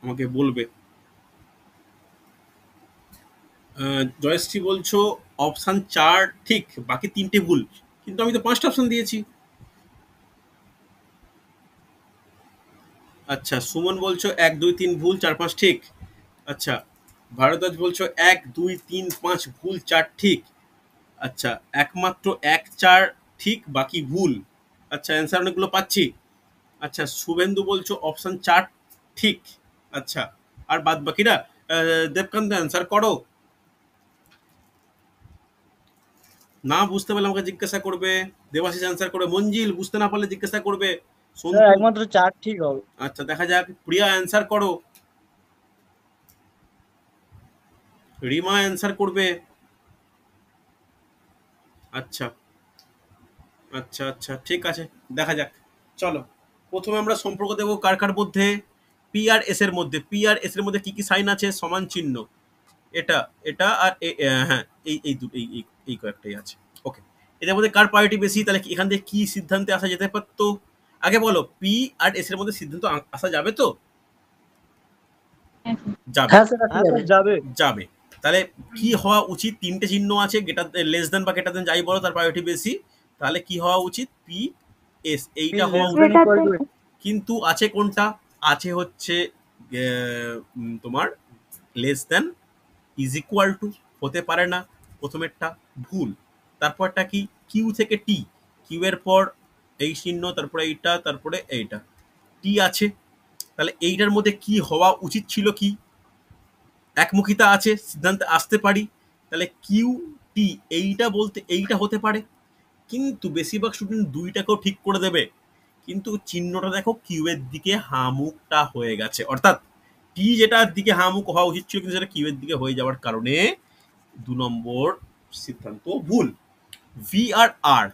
আমাকে বলবে। জয়শ্রী বলছো অপশান 4 ঠিক, বাকি 3টে ভুল, কিন্তু আমি তো 5টা অপশান দিয়েছি। আচ্ছা, সুমন বলছো 1 2 3 ভুল, 4 5 ঠিক। আচ্ছা, ভারদ্বাজ বলছো 1 2 3 5 ভুল, 4 ঠিক। আচ্ছা, একমাত্র 1 4 ঠিক, বাকি ভুল। আচ্ছা, অ্যান্সার অনেকগুলো পাচ্ছি। আচ্ছা, শুভেন্দু বলছো অপশন 4 ঠিক। আচ্ছা, আর বাদ বাকিরা দেবকান্ত অ্যান্সার করো। না বুঝতে পারলে আমাকে জিজ্ঞাসা করবে। দেবাশিস অ্যান্সার করবে, মঞ্জিল বুঝতে না পারলে জিজ্ঞাসা করবে, স্যার সন্তু। একমাত্র 4 ঠিক হবে। আচ্ছা, দেখা যাক। প্রিয়া অ্যান্সার করো, রিমা অ্যান্সার করবে। আচ্ছা আচ্ছা আচ্ছা, ঠিক আছে, দেখা যাক। চলো, প্রথমে আমরা সম্পর্ক দেবো কার কার মধ্যে। পি আর এস এর মধ্যে। পি আর এস এর মধ্যে কি কি সাইন আছে? সমান চিহ্ন, এটা এটা আর হ্যাঁ, এই কয়েকটাই আছে। ওকে, এদের মধ্যে কার প্রায়োরিটি বেশি? তাহলে এখান থেকে কি সিদ্ধান্তে আসা যেতে পারতো? আগে বলো, পি আর এস এর মধ্যে সিদ্ধান্ত আসা যাবে তো? যাবে, হ্যাঁ স্যার হ্যাঁ স্যার যাবে। যাবে। তাহলে কি হওয়া উচিত? 3টে চিহ্ন আছে, লেস দেন বা গ্রেটার দেন যাই বলো, তার প্রায়োরিটি বেশি। তাহলে কি হওয়া উচিত? পি এস, এইটা হওয়া উচিত। কিন্তু আছে কোনটা? আছে হচ্ছে তোমার less than is equal two, হতে পারে না, প্রথমেরটা ভুল। তারপরটা কি? কিউ থেকে টি, কিউ এর পর এই চিহ্ন, তারপরে এইটা, তারপরে এইটা, টি আছে। তাহলে এইটার মধ্যে কি হওয়া উচিত ছিল? কি একমুখিতা আছে, সিদ্ধান্তে আসতে পারি। তাহলে কিউ টি, এইটা বলতে এইটা হতে পারে। কিন্তু বেশিরভাগ স্টুডেন্ট দুইটাকেও ঠিক করে দেবে, কিন্তু চিহ্নটা দেখো কিউ এর দিকে হামুকটা হয়ে গেছে, অর্থাৎ টি যেটার দিকে হামুক হওয়া উচিত ছিল, কিন্তু সেটা কিউ এর দিকে হয়ে যাওয়ার কারণে 2 নম্বর সিদ্ধান্ত ভুল। ভি আর আর,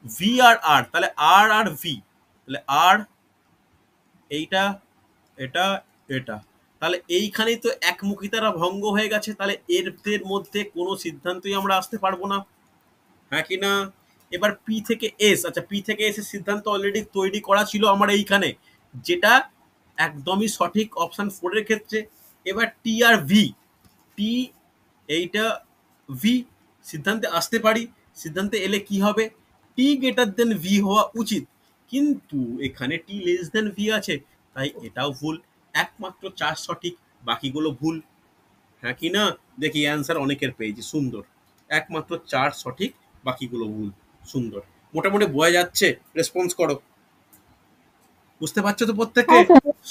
ভি আর আর, তাহলে আর আর ভি, তাহলে আর এইটা, এটা, এটা, তাহলে এইখানেই তো একমুখিতারা ভঙ্গ হয়ে গেছে। তাহলে এদের মধ্যে কোনো সিদ্ধান্তই আমরা আসতে পারবো না, হ্যাঁ কি না? এবার পি থেকে এস, আচ্ছা পি থেকে এস এর সিদ্ধান্ত অলরেডি তৈরি করা ছিল আমার এইখানে, যেটা একদমই সঠিক অপশন 4 এর ক্ষেত্রে। এবার টি আর ভি, টি এইটা, ভি, সিদ্ধান্তে আসতে পারি। সিদ্ধান্তে এলে কি হবে? টি গ্রেটার দেন ভি হওয়া উচিত, কিন্তু এখানে টি লেস দেন ভি আছে, তাই এটাও ভুল। একমাত্র 4 সঠিক, বাকিগুলো ভুল, হ্যাঁ কি না? দেখি অ্যান্সার অনেকের পেয়েছি, সুন্দর। একমাত্র 4 সঠিক, বাকিগুলো ভুল, সুন্দর। মোটামুটি বোঝা যাচ্ছে? রেসপন্স করো, বুঝতে পারছো তো প্রত্যেকে?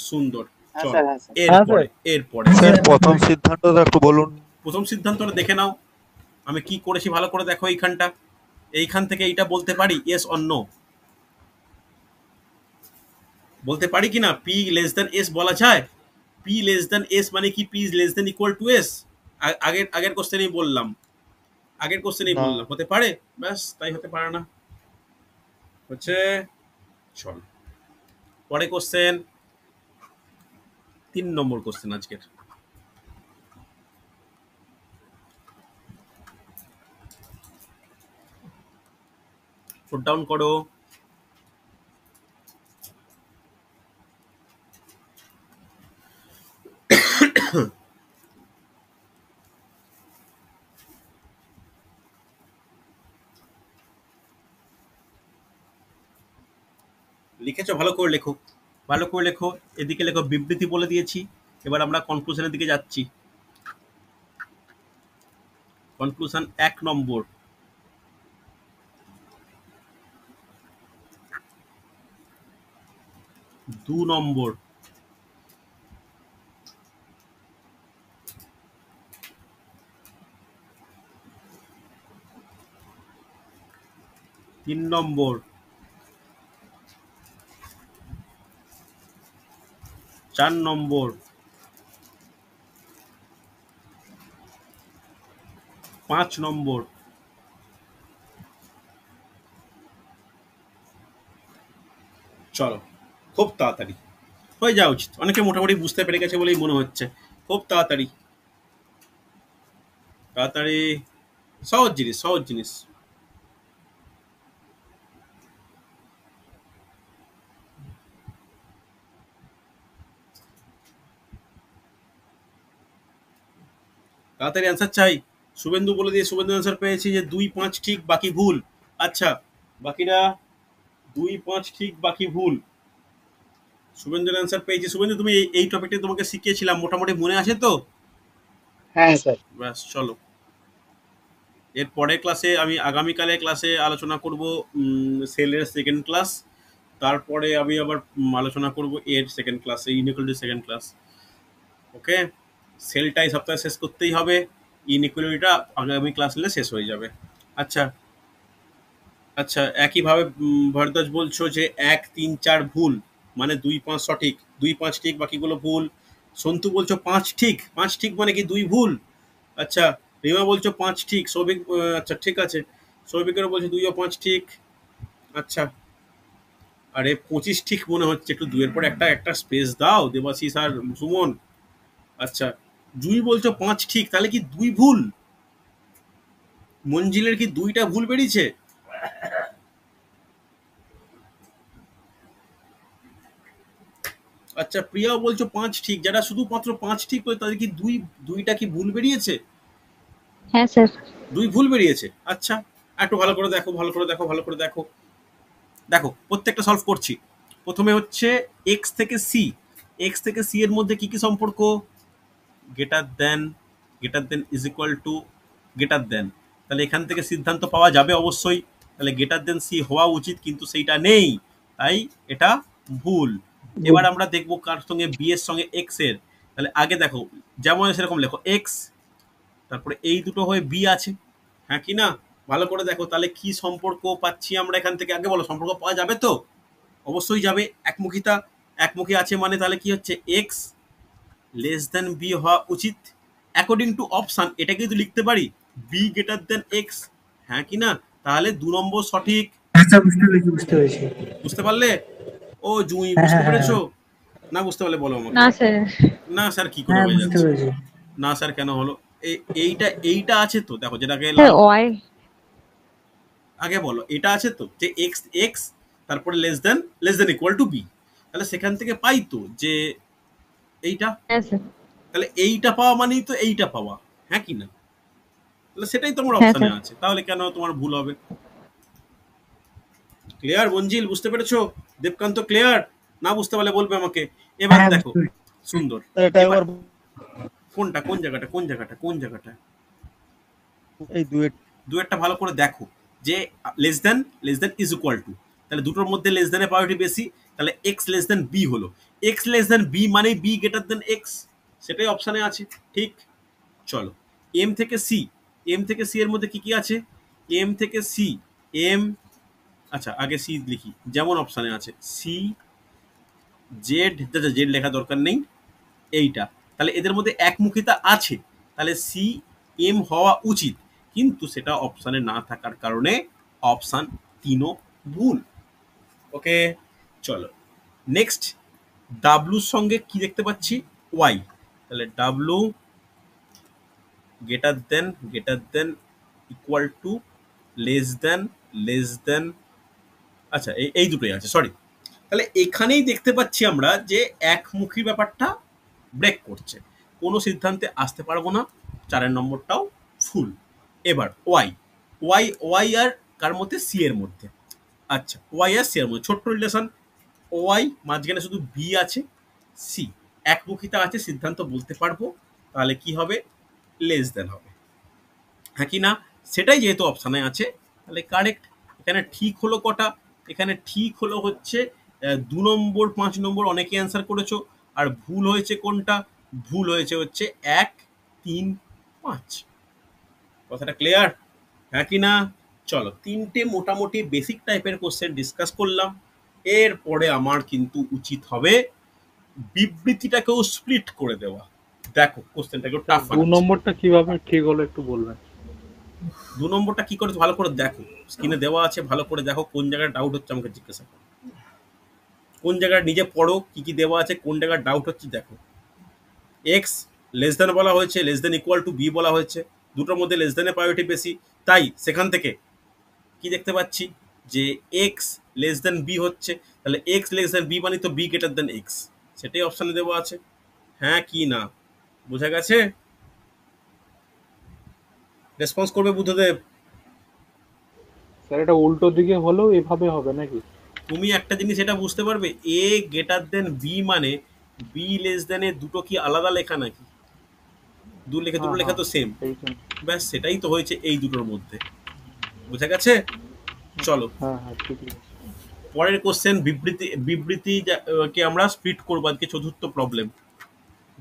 সুন্দর। হ্যাঁ চল স্যার, হ্যাঁ স্যার। এরপরে, এরপরে স্যার প্রথম সিদ্ধান্তটা একটু বলুন। প্রথম সিদ্ধান্তটা দেখে নাও, আমি কি করেছি ভালো করে দেখো। এইখানটা, এইখান থেকে এইটা বলতে পারি ইয়েস অর নো, বলতে পারি কিনা? পি লেস দেন এস বলা যায়? পি লেস দেন এস মানে কি? P less than equal two S. আগের কোশ্চেনেই বললাম, আগের কোশ্চেনেই না। বললাম হতে পারে, ব্যাস তাই হতে পারে না হচ্ছে। চল পরে কোশ্চেন, 3 নম্বর কোশ্চেন আজকের। নোট ডাউন করো। লিখেছো? ভালো করে লেখো, ভালো করে লেখো। এদিকে লেখো বিবৃতি বলে দিয়েছি, এবার আমরা কনক্লুশনের দিকে যাচ্ছি। কনক্লুশন 1 নম্বর, দু নম্বর, তিন নম্বর, 4 নম্বর, 5 নম্বর। চলো খুব তাড়াতাড়ি হয়ে যাওয়া উচিত। অনেকে মোটামুটি বুঝতে পেরে গেছে বলেই মনে হচ্ছে। খুব তাড়াতাড়ি তাড়াতাড়ি সহজ জিনিস, সহজ জিনিস। তাড়াতাড়ি অ্যান্সার চাই। শুভেন্দু বলে দিয়ে, শুভেন্দু অ্যান্সার পেয়েছি যে 2, 5 ঠিক বাকি ভুল। আচ্ছা, বাকিরা 2, 5 ঠিক বাকি ভুল। শুভেন্দুর অ্যান্সার পেয়েছি। শুভেন্দু, তুমি এই টপিকটা তোমাকে শিখিয়েছিলাম, মোটামুটি মনে আছে তো? হ্যাঁ স্যার। ব্যাস, চলো। এর পরের ক্লাসে আমি আগামীকালের ক্লাসে আলোচনা করব সেলের সেকেন্ড ক্লাস। তারপরে আমি আবার আলোচনা করব এর second class, inequality second class. Okay, সেলটাই সপ্তাহে শেষ করতেই হবে, ইনইকুয়ালিটিটা আগামী ক্লাস নিলে শেষ হয়ে যাবে। আচ্ছা আচ্ছা, একইভাবে ভরদ্বাজ বলছো যে 1, 3, 4 ভুল, মানে 2, 5 সঠিক, 2, 5 ঠিক, বাকিগুলো ভুল। সন্তু বলছো 5 ঠিক, 5 ঠিক মানে কি 2 ভুল? আচ্ছা, রিমা বলছো 5 ঠিক, সৌভিক আচ্ছা ঠিক আছে, সৌভিকেরও বলছো 2 ও 5 ঠিক। আচ্ছা, আরে 25 ঠিক মনে হচ্ছে, একটু 2 এর পর একটা স্পেস দাও দেবাশিস আর সুমন। আচ্ছা, জুই বলছো 5 ঠিক, তাহলে কি 2 ভুল? মঞ্জিলের কি 2টা ভুল বেরিয়েছে? আচ্ছা, প্রিয়াও বলছো 5 ঠিক, যারা শুধুমাত্র 5 ঠিক করে তাদের কি 2টা কি ভুল বেরিয়েছে? হ্যাঁ স্যার। 2 ভুল বেরিয়েছে। আচ্ছা, একটু ভালো করে দেখো, ভালো করে দেখো, ভালো করে দেখো। দেখো, প্রত্যেকটা সলভ করছি। প্রথমে হচ্ছে এক্স থেকে সি। এক্স থেকে সি এর মধ্যে কি কি সম্পর্ক? Greater than is equal to greater than. তাহলে এখান থেকে সিদ্ধান্ত পাওয়া যাবে অবশ্যই, তাহলে গ্রেটার দেন সি হওয়া উচিত, কিন্তু সেইটা নেই, তাই এটা ভুল। এবার আমরা দেখবো কার সঙ্গে, বি এর সঙ্গে এক্স এর। তাহলে আগে দেখো, যেমন সেরকম লেখো এক্স, তারপরে এই দুটো হয়ে বি আছে, হ্যাঁ কি না? ভালো করে দেখো, তাহলে কি সম্পর্ক পাচ্ছি আমরা এখান থেকে? আগে বলো, সম্পর্ক পাওয়া যাবে তো? অবশ্যই যাবে। একমুখিতা, একমুখী আছে মানে তাহলে কি হচ্ছে? এক্স লেস দেন বি হওয়া উচিত অ্যাকর্ডিং টু অপশান। এটা কিন্তু লিখতে পারি বি গ্রেটার দেন এক্স, হ্যাঁ কি না? তাহলে 2 নম্বর সঠিক। বুঝতে পেরেছি। বুঝতে পারলে? ও জুঁই, হ্যাঁ, বুঝতে হ্যাঁ, পেরেছো? না বুঝতে পারলে বলো আমাকে। না স্যার। না স্যার কি করে হ্যাঁ, হয়ে বুঝতে যাচ্ছে? পেরেছি। না স্যার কেন হলো? এইটা আছে তো, দেখো যেটাকে স্যার লাল, ওয়াই। আগে বলো এটা আছে তো যে এক্স এক্স তারপরে less than equal to B. তাহলে সেখান থেকে পাই তো যে এইটা, হ্যাঁ স্যার। তাহলে এইটা পাওয়া মানেই তো এইটা পাওয়া, হ্যাঁ কি না? তাহলে সেটাই তোমার হ্যাঁ অপশানে স্যার। আছে, তাহলে কেন তোমার ভুল হবে? ক্লিয়ার মঞ্জিল, বুঝতে পেরেছো? দেবকান্ত ক্লিয়ার? না বুঝতে পারলে বলবে আমাকে। এবার হ্যাঁ, দেখো, বুঝতে পেরেছি। সুন্দর। এটা এবার একবার কোনটা, কোন জায়গাটা, কোন জায়গাটা, কোন জায়গাটা? এই দুয়েট দু একটা ভালো করে দেখো যে less than is equal to, তাহলে দুটোর মধ্যে লেস দেনের প্রায়োরিটি বেশি, তাহলে এক্স লেস দেন বি হলো। এক্স লেস দেন বি মানে বি গ্রেটার দেন এক্স, সেটাই অপশানে আছে, ঠিক? চলো, এম থেকে সি। এম থেকে সি এর মধ্যে কি কি আছে? এম থেকে সি, এম, আচ্ছা আগে সি লিখি, যেমন অপশানে আছে সি জেড, জেড লেখা দরকার নেই, এইটা। তাহলে এদের মধ্যে একমুখিতা আছে, তাহলে সি এম হওয়া উচিত, কিন্তু সেটা অপশানে না থাকার কারণে অপশান 3ও ভুল। ওকে, চলো নেক্সট। ডাব্লুর সঙ্গে কি দেখতে পাচ্ছি? ওয়াই। তাহলে W greater than equal to less দেন, আচ্ছা এই দুটোই আছে, সরি। তাহলে এখানেই দেখতে পাচ্ছি আমরা যে একমুখী ব্যাপারটা ব্রেক করছে, কোনো সিদ্ধান্তে আসতে পারবো না, 4 নম্বরটাও ফুল। এবার ওয়াই আর কার মধ্যে? সি এর মধ্যে। আচ্ছা, ওয়াই আর সি এর মধ্যে ছোট্ট রিলেশন, ওয়াই মাঝখানে শুধু বি আছে, সি একমুখিতা আছে, সিদ্ধান্ত বলতে পারবো, তাহলে কি হবে? লেস দেন হবে, হ্যাঁ কি না? সেটাই যেহেতু অপশানে আছে, তাহলে কারেক্ট। এখানে ঠিক হলো কটা? এখানে ঠিক হলো হচ্ছে 2 নম্বর, 5 নম্বর অনেকে অ্যান্সার করেছো। আর ভুল হয়েছে কোনটা? ভুল হয়েছে হচ্ছে 1, 3, 5। কথাটা ক্লিয়ার, হ্যাঁ কি না? চলো, 3টে মোটামুটি বেসিক টাইপের কোশ্চেন ডিসকাস করলাম। এরপরে আমার কিন্তু উচিত হবে বিবৃতিটাকেও স্প্লিট করে দেওয়া। দেখো কোশ্চেনটাকেও টাফ 2 নম্বরটা কিভাবে ঠিক হলো একটু বলবেন? 2 নম্বরটা কি করে ভালো করে দেখো, স্ক্রিনে দেওয়া আছে, ভালো করে দেখো কোন জায়গায় ডাউট হচ্ছে আমাকে জিজ্ঞাসা করো। কোন জায়গায় নিজে পড়ো, কি কি দেওয়া আছে, কোন জায়গায় ডাউট হচ্ছে দেখো। এক্স লেস দেন বলা হয়েছে, less than equal to B বলা হয়েছে, দুটোর মধ্যে লেস দেনের প্রায়োরিটি বেশি, তাই সেখান থেকে কি দেখতে পাচ্ছি যে এক্স লেস দেন বি হচ্ছে, তাহলে এক্স লেস দেন বি মানে তো বি গ্রেটার দেন এক্স, সেটাই অপশানে দেওয়া আছে। হ্যাঁ কি না বোঝা গেছে? রেসপন্স করবে বুদ্ধদেব। স্যার এটা উল্টো দিকে হলেও এভাবে হবে নাকি? তুমি একটা জিনিস এটা বুঝতে পারবে, এ গ্রেটার দেন বি মানে বি লেস দেন এ দুটো কি আলাদা লেখা নাকি? দুটো হ্যাঁ লেখা হ্যাঁ তো সেম। সেই জন্য। ব্যাস সেটাই তো হয়েছে এই দুটোর মধ্যে, বোঝা গেছে? চলো হ্যাঁ হ্যাঁ ঠিকই আছে। পরের কোশ্চেন, বিবৃতি কে আমরা স্প্লিট করবো আজকে, চতুর্থ প্রবলেম।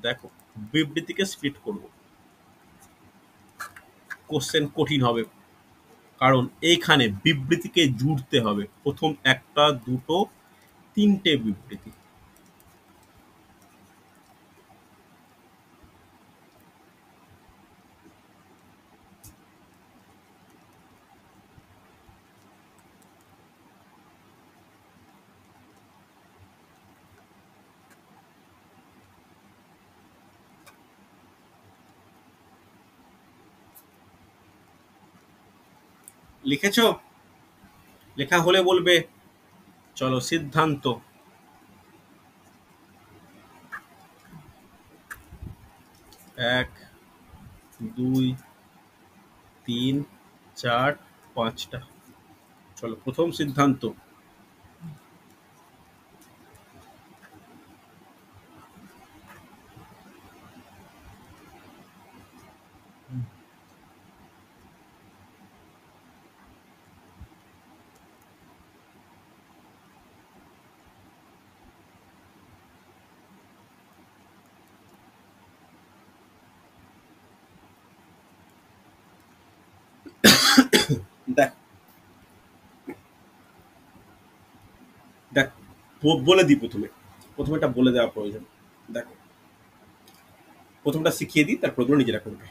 দেখো বিবৃতিকে স্প্লিট করব, কোশ্চেন কঠিন হবে কারণ এইখানে বিবৃতিকে জুড়তে হবে, প্রথম একটা দুটো তিনটে বিবৃতি। লিখেছো? লেখা হলে বলবে। চলো সিদ্ধান্ত। এক, দুই, তিন, চার, পাঁচটা। চলো প্রথম সিদ্ধান্ত। দেখ দেখ বলে দিই, প্রথমে এটা বলে দেওয়া প্রয়োজন। দেখো প্রথমটা শিখিয়ে দিই, তারপর ওগুলো নিজেরা করবে।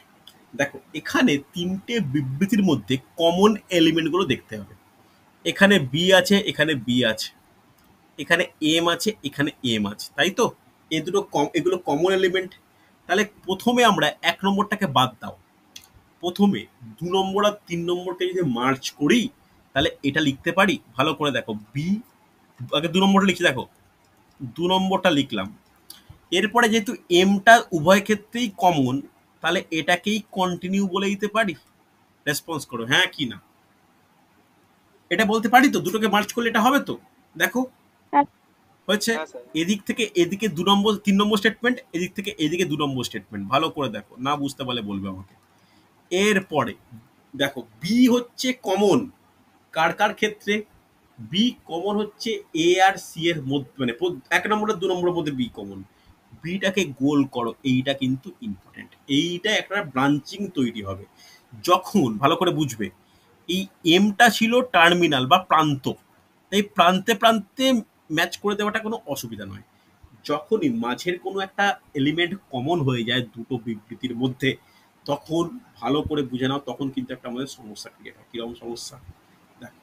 দেখো এখানে তিনটে বিবৃতির মধ্যে কমন এলিমেন্টগুলো দেখতে হবে। এখানে বি আছে, এখানে বি আছে, এখানে এম আছে, এখানে এম আছে, তাই তো? এগুলো কমন এলিমেন্ট। তাহলে প্রথমে আমরা এক নম্বরটাকে বাদ দাও, প্রথমে দু নম্বর আর তিন নম্বরকে যদি মার্চ করি তাহলে এটা লিখতে পারি। ভালো করে দেখো, বি আগে দু নম্বরটা লিখি, দেখো দু নম্বরটা লিখলাম। এরপরে যেহেতু এমটা উভয় ক্ষেত্রেই কমন, তাহলে এটাকেই কন্টিনিউ বলে দিতে পারি। রেসপন্স করো হ্যাঁ কি না। এটা বলতে পারি তো, দুটোকে মার্চ করলে এটা হবে তো। দেখো হয়েছে। হ্যাঁ স্যার। এদিক থেকে এদিকে দু নম্বর তিন নম্বর স্টেটমেন্ট, এদিক থেকে এদিকে দু নম্বর স্টেটমেন্ট। ভালো করে দেখো, না বুঝতে পারলে বলবে আমাকে। এরপরে দেখো বি হচ্ছে কমন, কার কার ক্ষেত্রে? বি কমন হচ্ছে এ আর সি এর মধ্যে, মানে এক নম্বর আর দু নম্বরের মধ্যে বি কমন। বিটাকে গোল করো, এইটা কিন্তু ইম্পর্টেন্ট। এইটা একটা ব্রাঞ্চিং তৈরি হবে যখন, ভালো করে বুঝবে, এই এমটা ছিল টার্মিনাল বা প্রান্ত, এই প্রান্তে প্রান্তে ম্যাচ করে দেওয়াটা কোনো অসুবিধা নয়। যখনই মাঝের কোনো একটা এলিমেন্ট কমন হয়ে যায় দুটো বিবৃতির মধ্যে, তখন ভালো করে বুঝে নাও, তখন কিন্তু একটা আমাদের সমস্যা ক্রিয়েট হয়। কিরকম সমস্যা? দেখো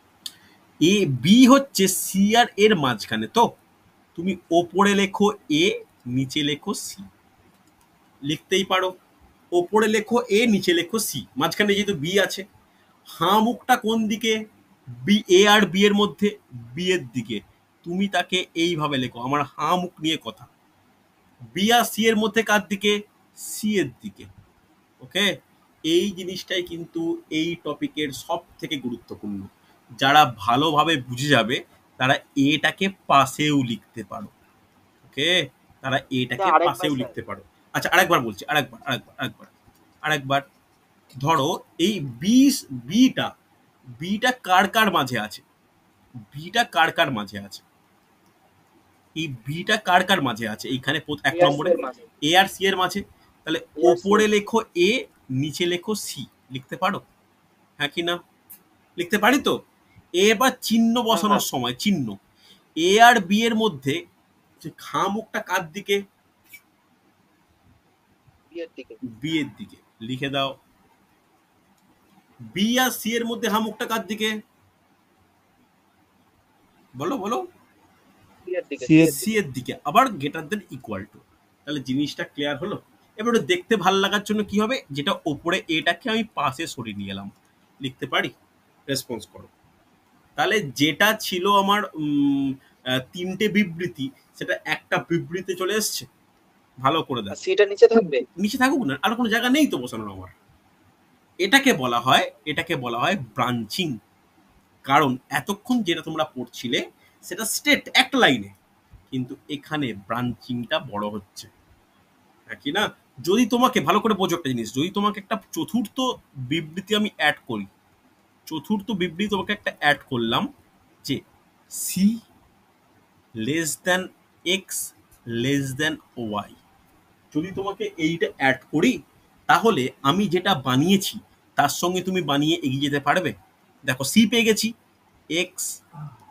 এ বি হচ্ছে সি আর এর মাঝখানে, তো তুমি ওপরে লেখো এ, নিচে লেখো সি, লিখতেই পারো। ওপরে লেখো এ, নিচে লেখো সি, মাঝখানে যেহেতু বি আছে। হাঁ মুখটা কোন দিকে? বি, এ আর বি এর মধ্যে, বি এর দিকে। তুমি তাকে এইভাবে লেখো, আমার হাঁ মুখ নিয়ে কথা। বি আর সি এর মধ্যে কার দিকে? সি এর দিকে। ওকে, এই জিনিসটাই কিন্তু এই টপিকের সব থেকে গুরুত্বপূর্ণ। যারা ভালোভাবে বুঝে যাবে তারা এটাকে পাশেও লিখতে পারো। ওকে, তারা এটাকে স্যার আরেকবার পাশেও স্যার। লিখতে পারো। আচ্ছা আরেকবার বলছি, আরেকবার ধরো এই বিটা বিটা কার কার মাঝে আছে? বিটা কার কার মাঝে আছে? এই বিটা কার কার মাঝে আছে? এইখানে এক ARC নম্বরে এর মাঝে। এ আর সি এর মাঝে। তাহলে ARC ওপরে লেখো এ, নিচে লেখো সি, লিখতে পারো হ্যাঁ কি না? লিখতে পারি তো। এবার চিহ্ন হ্যাঁ বসানোর হ্যাঁ সময় চিহ্ন, এ আর বি এর মধ্যে যে খাঁ মুখটা কার দিকে? বিয়ের দিকে। বি এর দিকে, লিখে দাও। বি আর সি এর মধ্যে হাঁ মুখটা কার দিকে? বলো বলো। বিয়ের দিকে সি এর সি এর দিকে আবার গ্রেটার দেন ইকুয়াল টু। তাহলে জিনিসটা ক্লিয়ার হলো। এবার ওটা দেখতে ভাল লাগার জন্য কি হবে, যেটা ওপরে এটাকে আমি পাশে সরিয়ে নিয়ে এলাম, লিখতে পারি রেসপন্স করো। তাহলে যেটা ছিল আমার তিনটে বিবৃতি, সেটা একটা বিবৃতি চলে এসছে। ভালো করে দেখ, সিটা নিচে থাকবে। নিচে থাকুক না, আর কোনো জায়গা নেই তো বসানোর আমার। এটাকে বলা হয় ব্রাঞ্চিং। কারণ এতক্ষণ যেটা তোমরা পড়ছিলে সেটা স্টেট একটা লাইনে, কিন্তু এখানে ব্রাঞ্চিংটা বড় হচ্ছে, হ্যাঁ কি না? যদি তোমাকে ভালো করে বোঝো একটা জিনিস, যদি তোমাকে একটা চতুর্থ বিবৃতি আমি অ্যাড করি, চতুর্থ বিবৃতি তোমাকে একটা অ্যাড করলাম যে C less than X less than Y, যদি তোমাকে এইটা অ্যাড করি, তাহলে আমি যেটা বানিয়েছি তার সঙ্গে তুমি বানিয়ে এগিয়ে যেতে পারবে। দেখো সি পেয়ে গেছি, এক্স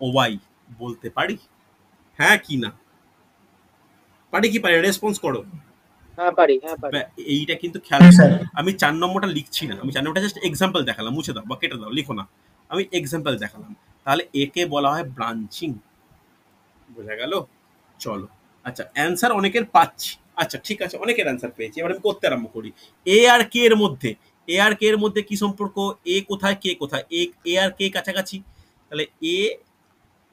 ওয়াই বলতে পারি, হ্যাঁ কি না? পারি কি পারি? রেসপন্স করো। হ্যাঁ পারি, হ্যাঁ পারি। এইটা কিন্তু খেয়াল হ্যাঁ, রাখো। স্যার। আমি 4 নম্বরটা লিখছি না, আমি 4 নম্বরটা জাস্ট এক্সাম্পল দেখালাম, মুছে দাও বা কেটে দাও, লিখো না, আমি এক্সাম্পল দেখালাম। তাহলে একে বলা হয় ব্রাঞ্চিং। বোঝা গেল? চলো, আচ্ছা অ্যান্সার অনেকের পাচ্ছি, আচ্ছা ঠিক আছে, অনেকের অ্যান্সার পেয়েছি। এবার আমি করতে আরম্ভ করি। এ আর কে এর মধ্যে, এ আর কে এর মধ্যে কি সম্পর্ক? এ কোথায় কে কোথায়? এ আর কে কাছাকাছি, তাহলে এ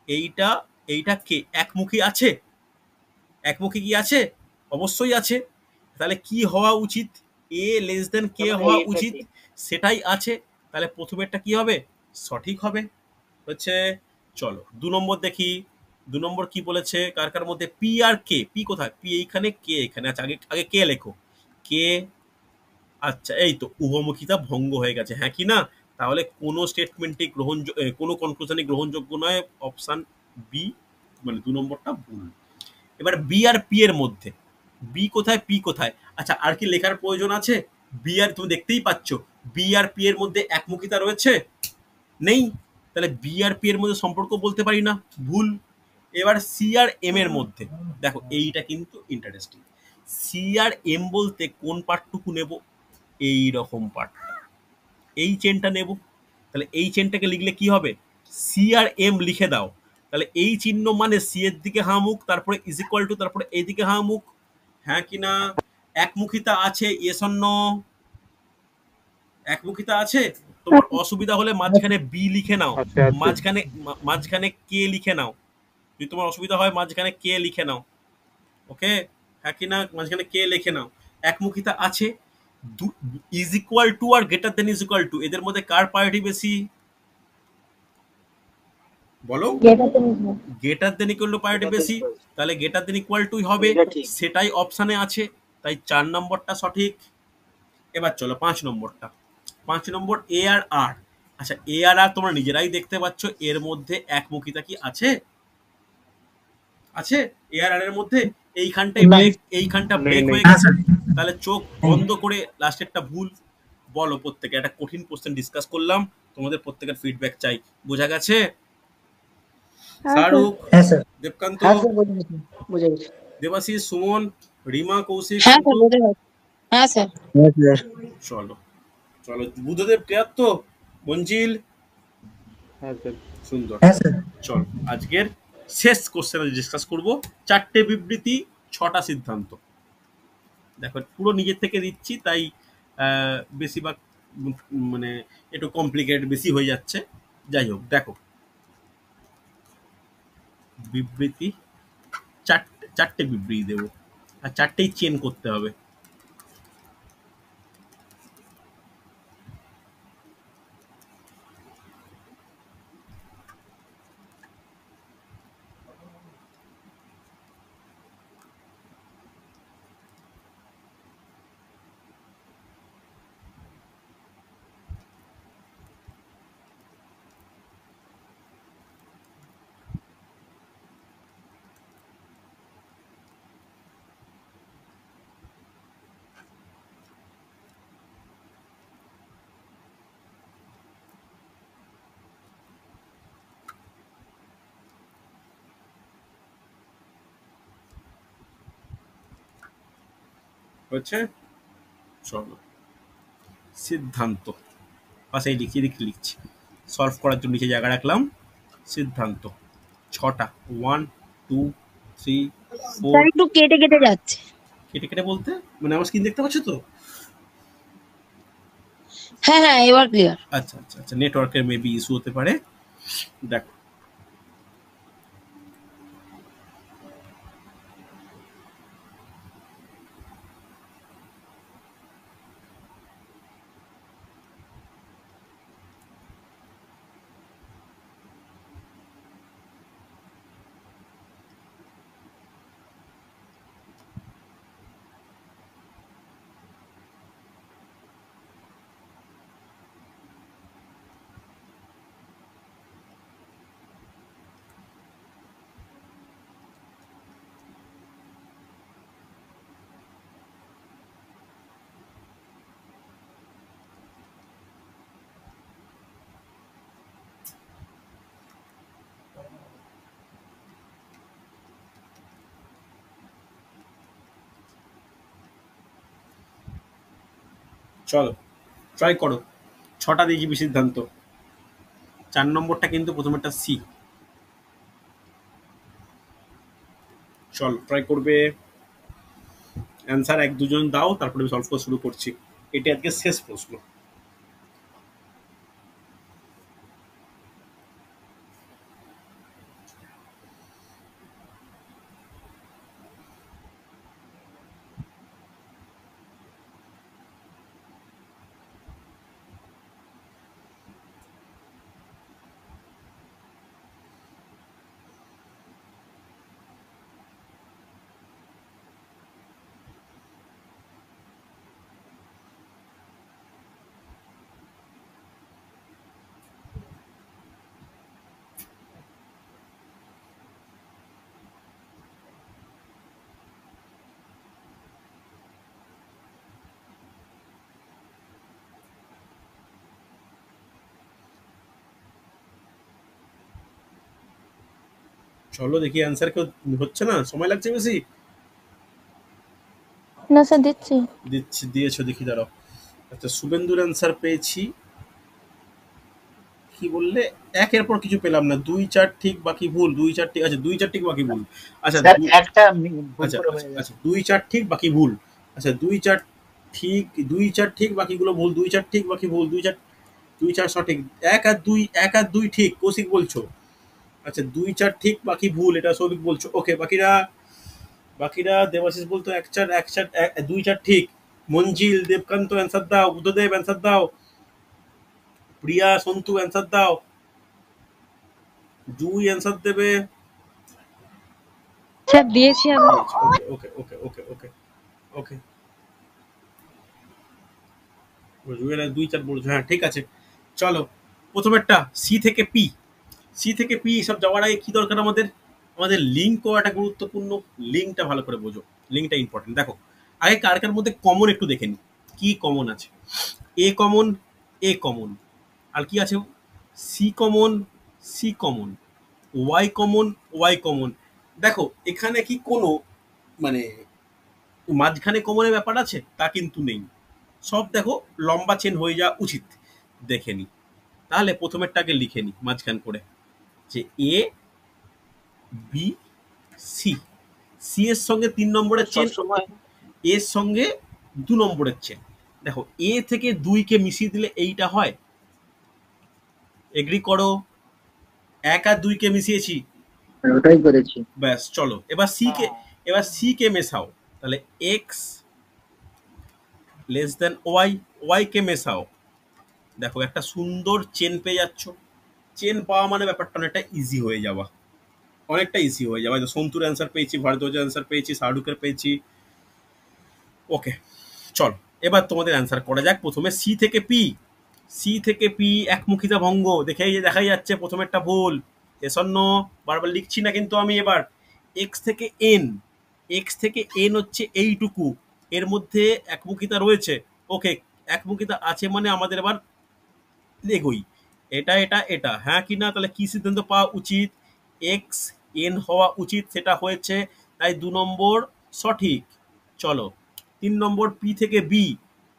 এইটা এইটা কে একমুখী আছে, একমুখী কি আছে? অবশ্যই আছে। তাহলে কি হওয়া উচিত? এ লেস দেন কে তার মানে হওয়া এটা উচিত, ঠিক। সেটাই আছে। তাহলে প্রথমেরটা কি হবে? সঠিক হবে হচ্ছে। চলো 2 নম্বর দেখি। 2 নম্বর কি বলেছে, কার কার মধ্যে পি আর কে? পি কোথায়? পি এইখানে, কে এখানে। আচ্ছা আগে আগে কে লেখো, কে। আচ্ছা এই তো উভমুখিতা ভঙ্গ হয়ে গেছে, হ্যাঁ কি না? তাহলে কোনো স্টেটমেন্টই কোনো কনক্লুশনই গ্রহণযোগ্য নয়, অপশন বি, মানে 2 নম্বরটা ভুল। এবার বি আর পি এর মধ্যে, বি কোথায় পি কোথায়? আচ্ছা আর কি লেখার প্রয়োজন আছে? বি আর, তুমি দেখতেই পাচ্ছ বি আর পি এর মধ্যে একমুখিতা রয়েছে, নেই। তাহলে বি আর পি এর মধ্যে সম্পর্ক বলতে পারি না, ভুল। এবার সি আর এম এর মধ্যে দেখো, এইটা কিন্তু ইন্টারেস্টিং। সি আর এম বলতে কোন পার্টটুকু নেব? এই রকম পার্টটা, এই চেনটা নেব। তাহলে এই চেনটাকে লিখলে কি হবে? সি আর এম লিখে দাও। তাহলে এই চিহ্ন মানে সি এর দিকে হা মুখ, তারপরে ইজ ইকুয়াল টু, তারপরে এইদিকে হা মুখ, হ্যাঁ কি না? একমুখিতা আছে, ইয়েস অর নো? একমুখিতা আছে। তোমার অসুবিধা হলে মাঝখানে বি লিখে নাও, আছে আছে। মাঝখানে কে লিখে নাও। যদি তোমার অসুবিধা হয় মাঝখানে কে লিখে নাও, ওকে, হ্যাঁ কি না? মাঝখানে কে লিখে নাও। একমুখিতা আছে। ইজ ইকুয়াল টু আর greater than is equal to, এদের মধ্যে কার প্রায়োরিটি বেশি বলো? Greater than equal to priority বেশি, তাহলে গ্রেটার দেন ইকুয়াল টু হবে, এটা ঠিক। সেটাই অপশানে আছে, তাই 4 নম্বরটা সঠিক। এবার চলো 5 নম্বরটা। 5 নম্বর এ আর আর। আচ্ছা এ আর আর তোমরা নিজেরাই দেখতে পাচ্ছ, এর মধ্যে একমুখিতা কি আছে? আছে এ আর আর এর মধ্যে? এইখানটায় না। ব্রেক, এইখানটা নেই, ব্রেক নেই। হয়ে হ্যাঁ গেছে। স্যার। তাহলে চোখ বন্ধ করে লাস্টেরটা ভুল বলো প্রত্যেকে। একটা কঠিন কোশ্চেন ডিসকাস করলাম, তোমাদের প্রত্যেকের ফিডব্যাক চাই। বোঝা গেছে? শাহরুখ, হ্যাঁ স্যার। দেবকান্ত, হ্যাঁ স্যার, বুঝে গেছি। দেবাশিস, সুমন, রিমা, কৌশিক, হ্যাঁ স্যার, সন্তু। বোঝা গেছে। হ্যাঁ স্যার। হ্যাঁ স্যার। চলো চলো, বুদ্ধদেব ক্লিয়ার তো? মঞ্জিল, হ্যাঁ স্যার। সুন্দর। হ্যাঁ স্যার। চল আজকের শেষ কোশ্চেন ডিসকাস করব। 4টে বিবৃতি, 6টা সিদ্ধান্ত। দেখো পুরো নিজের থেকে দিচ্ছি, তাই বেশিরভাগ মানে একটু কমপ্লিকেটেড বেশি হয়ে যাচ্ছে। যাই হোক, দেখো বিবৃতি, 4টে বিবৃতি দেবো, আর 4টেই চেন করতে হবে। হচ্ছে, চলো সিদ্ধান্ত পাশে লিখি লিখছি, সলভ করার জন্য নিচে জায়গা রাখলাম। সিদ্ধান্ত 6টা, 1 2 3 স্যার 4 একটু কেটে কেটে যাচ্ছে। কেটে কেটে বলতে মানে আমার স্ক্রিন দেখতে পাচ্ছ তো? হ্যাঁ হ্যাঁ এবার ক্লিয়ার। আচ্ছা আচ্ছা আচ্ছা, নেটওয়ার্কের মেবি ইস্যু হতে পারে। দেখো চলো ট্রাই করো। 6টা দিয়ে জিবি সিদ্ধান্ত। 4 নম্বরটা কিন্তু প্রথমেরটা সি। চলো ট্রাই করবে। অ্যান্সার 1-2 জন দাও, তারপরে আমি সলভ করা শুরু করছি। এটা আজকে শেষ প্রশ্ন। চলো দেখি অ্যান্সার কেউ হচ্ছে না, সময় লাগছে বেশি। না স্যার দিচ্ছি। দিয়েছো দেখি, দাঁড়াও। আচ্ছা, শুভেন্দুর অ্যান্সার পেয়েছি। কি বললে? একের পর কিছু পেলাম না। 2-4 ঠিক বাকি ভুল, 2-4 ঠিক। আচ্ছা 2-4 ঠিক বাকি ভুল। আচ্ছা স্যার একটা ভুল আচ্ছা করে আচ্ছা হয়ে গেছে। আচ্ছা 2-4 ঠিক বাকি ভুল। আচ্ছা 2-4 ঠিক, 2-4 ঠিক বাকিগুলো ভুল, 2-4 ঠিক বাকি ভুল, 2-4 সঠিক। 1 আর 2 ঠিক কৌশিক বলছো। আচ্ছা 2-4 ঠিক বাকি ভুল, এটা সৌভিক বলছো। ওকে, বাকিরা দেবাশিস বলতো 2-4 ঠিক। মঞ্জিল, দেবকান্ত অ্যান্সার দাও, বুদ্ধদেব অ্যান্সার দাও, প্রিয়া, সন্তু অ্যান্সার দাও। জুই অ্যান্সার দেবে। স্যার দিয়েছি আমি। ওকে ওকে ওকে ওকে ওকে ওকে জুয়েল 2-4 বলছো, হ্যাঁ ঠিক আছে। চলো প্রথমেরটা সি থেকে পি। সি থেকে পি সব যাওয়ার আগে কি দরকার আমাদের? আমাদের লিঙ্ক করাটা গুরুত্বপূর্ণ। লিঙ্কটা ভালো করে বোঝো, লিঙ্কটা ইম্পর্টেন্ট। দেখো আগে কার কার মধ্যে কমন একটু দেখে নি। কি কমন আছে? এ কমন, এ কমন, আর কি আছে? C common, C common, Y common, Y common. দেখো এখানে কি কোনো মানে মাঝখানে কমনের ব্যাপার আছে? তা কিন্তু নেই। সব দেখো লম্বা চেন হয়ে যাওয়া উচিত। দেখে নি। তাহলে প্রথমেরটাকে লিখে নি মাঝখান করে, যে এ বি সি। সি এর সঙ্গে 3 নম্বরের চেন, সবসময় এর সঙ্গে 2 নম্বরের চেন। দেখো এ থেকে 2-কে মিশিয়ে দিলে এইটা হয়। এগ্রি করো? 1 আর 2-কে মিশিয়েছি, ওটাই করেছি। ব্যাস। চলো এবার সি কে মেশাও। তাহলে X less than Y, Y কে মেশাও। দেখো একটা সুন্দর চেন পেয়ে যাচ্ছ। চেন পাওয়া মানে ব্যাপারটা অনেকটা ইজি হয়ে যাওয়া, অনেকটা ইজি হয়ে যাওয়া। সন্তুর অ্যান্সার পেয়েছি, ভারদ্বাজের অ্যান্সার পেয়েছি, শাহরুখের পেয়েছি। ওকে চলো এবার তোমাদের অ্যান্সার করা যাক। প্রথমে সি থেকে পি। সি থেকে পি একমুখিতা ভঙ্গ দেখাই যাচ্ছে প্রথমেরটা ভুল। এসন্ন বারবার লিখছি না কিন্তু আমি। এবার এক্স থেকে এন, এক্স থেকে এন হচ্ছে এইটুকু, এর মধ্যে একমুখিতা রয়েছে। ওকে, একমুখিতা আছে মানে আমাদের এবার এগোই। এটা এটা এটা হ্যাঁ কি না? তাহলে কি সিদ্ধান্ত পাওয়া উচিত? এক্স এন হওয়া উচিত, সেটা হয়েছে। তাই 2 নম্বর সঠিক। চলো 3 নম্বর পি থেকে বি।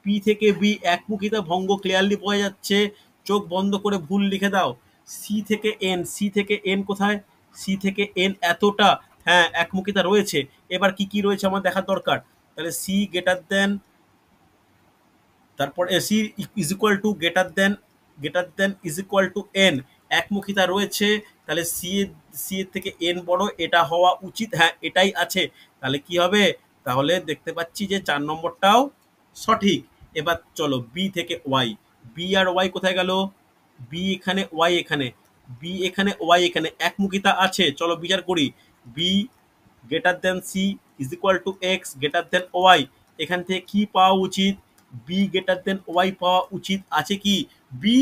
পি থেকে বি একমুখিতা ভঙ্গ ক্লিয়ারলি বোঝা যাচ্ছে। চোখ বন্ধ করে ভুল লিখে দাও। সি থেকে এন, সি থেকে এন কোথায়? সি থেকে এন এতটা, হ্যাঁ একমুখিতা রয়েছে। এবার কি কি রয়েছে আমার দেখার দরকার। তাহলে সি গ্রেটার দেন, তারপর C is equal to greater than is equal to N, একমুখিতা রয়েছে। তাহলে সি এর থেকে এন বড়, এটা হওয়া উচিত। হ্যাঁ এটাই আছে। তাহলে কি হবে, তাহলে দেখতে পাচ্ছি যে 4 নম্বরটাও সঠিক। এবার চলো বি থেকে ওয়াই, বি আর ওয়াই কোথায় গেল, বি এখানে ওয়াই এখানে, বি এখানে ওয়াই এখানে, একমুখিতা আছে। চলো বিচার করি। B greater than C is equal to X greater than Y, এখান থেকে কি পাওয়া উচিত, বি গ্রেটার দেন ওয়াই পাওয়া উচিত। আছে কি, B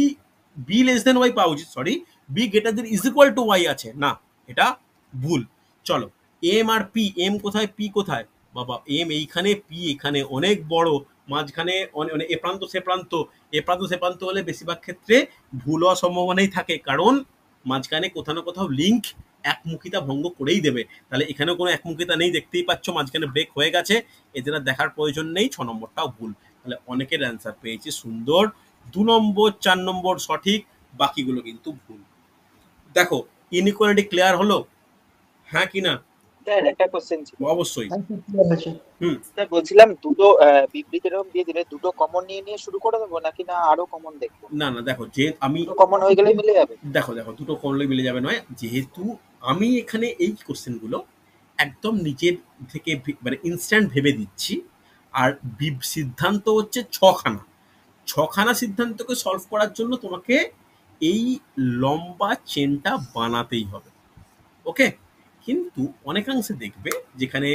B less than Y পাওয়া উচিত, sorry, B greater than is equal to Y আছে না, এটা ভুল। চলো এম আর পি, এম কোথায় পি কোথায়, বাবা এম এইখানে পি এখানে, অনেক বড়, মাঝখানে মানে এ প্রান্ত সে প্রান্ত, এ প্রান্ত সে প্রান্ত হলে বেশিরভাগ ক্ষেত্রে ভুল হওয়ার সম্ভাবনাই থাকে, কারণ মাঝখানে কোথাও না কোথাও লিঙ্ক একমুখিতা ভঙ্গ করেই দেবে। তাহলে এখানেও কোনো একমুখিতা নেই, দেখতেই পাচ্ছ মাঝখানে ব্রেক হয়ে গেছে, এদের আর দেখার প্রয়োজন নেই। 6 নম্বরটাও ভুল। তাহলে অনেকের অ্যান্সার পেয়েছি সুন্দর, 2 নম্বর 4 নম্বর সঠিক, বাকিগুলো কিন্তু ভুল। দেখো ইনইকুয়ালিটি ক্লিয়ার হলো, হ্যাঁ কি না? স্যার একটা কোশ্চেন ছিল। অবশ্যই। হ্যাঁ স্যার ক্লিয়ার হয়েছে। স্যার বলছিলাম দুটো বিবৃতি এরকম দিয়ে দিলে দুটো কমন নিয়ে শুরু করে দেবো নাকি না আরো কমন দেখবো? না না দেখো, যে আমি দুটো কমন হয়ে গেলে মিলে যাবে? দেখো দুটো করলে মিলে যাবে নয়, যেহেতু আমি এখানে এই কোশ্চেনগুলো একদম নিজের থেকে মানে ইনস্ট্যান্ট ভেবে দিচ্ছি, আর সিদ্ধান্ত হচ্ছে 6খানা সিদ্ধান্তকে সলভ করার জন্য তোমাকে এই লম্বা চেনটা বানাতেই হবে, ওকে। কিন্তু অনেকাংশে দেখবে যেখানে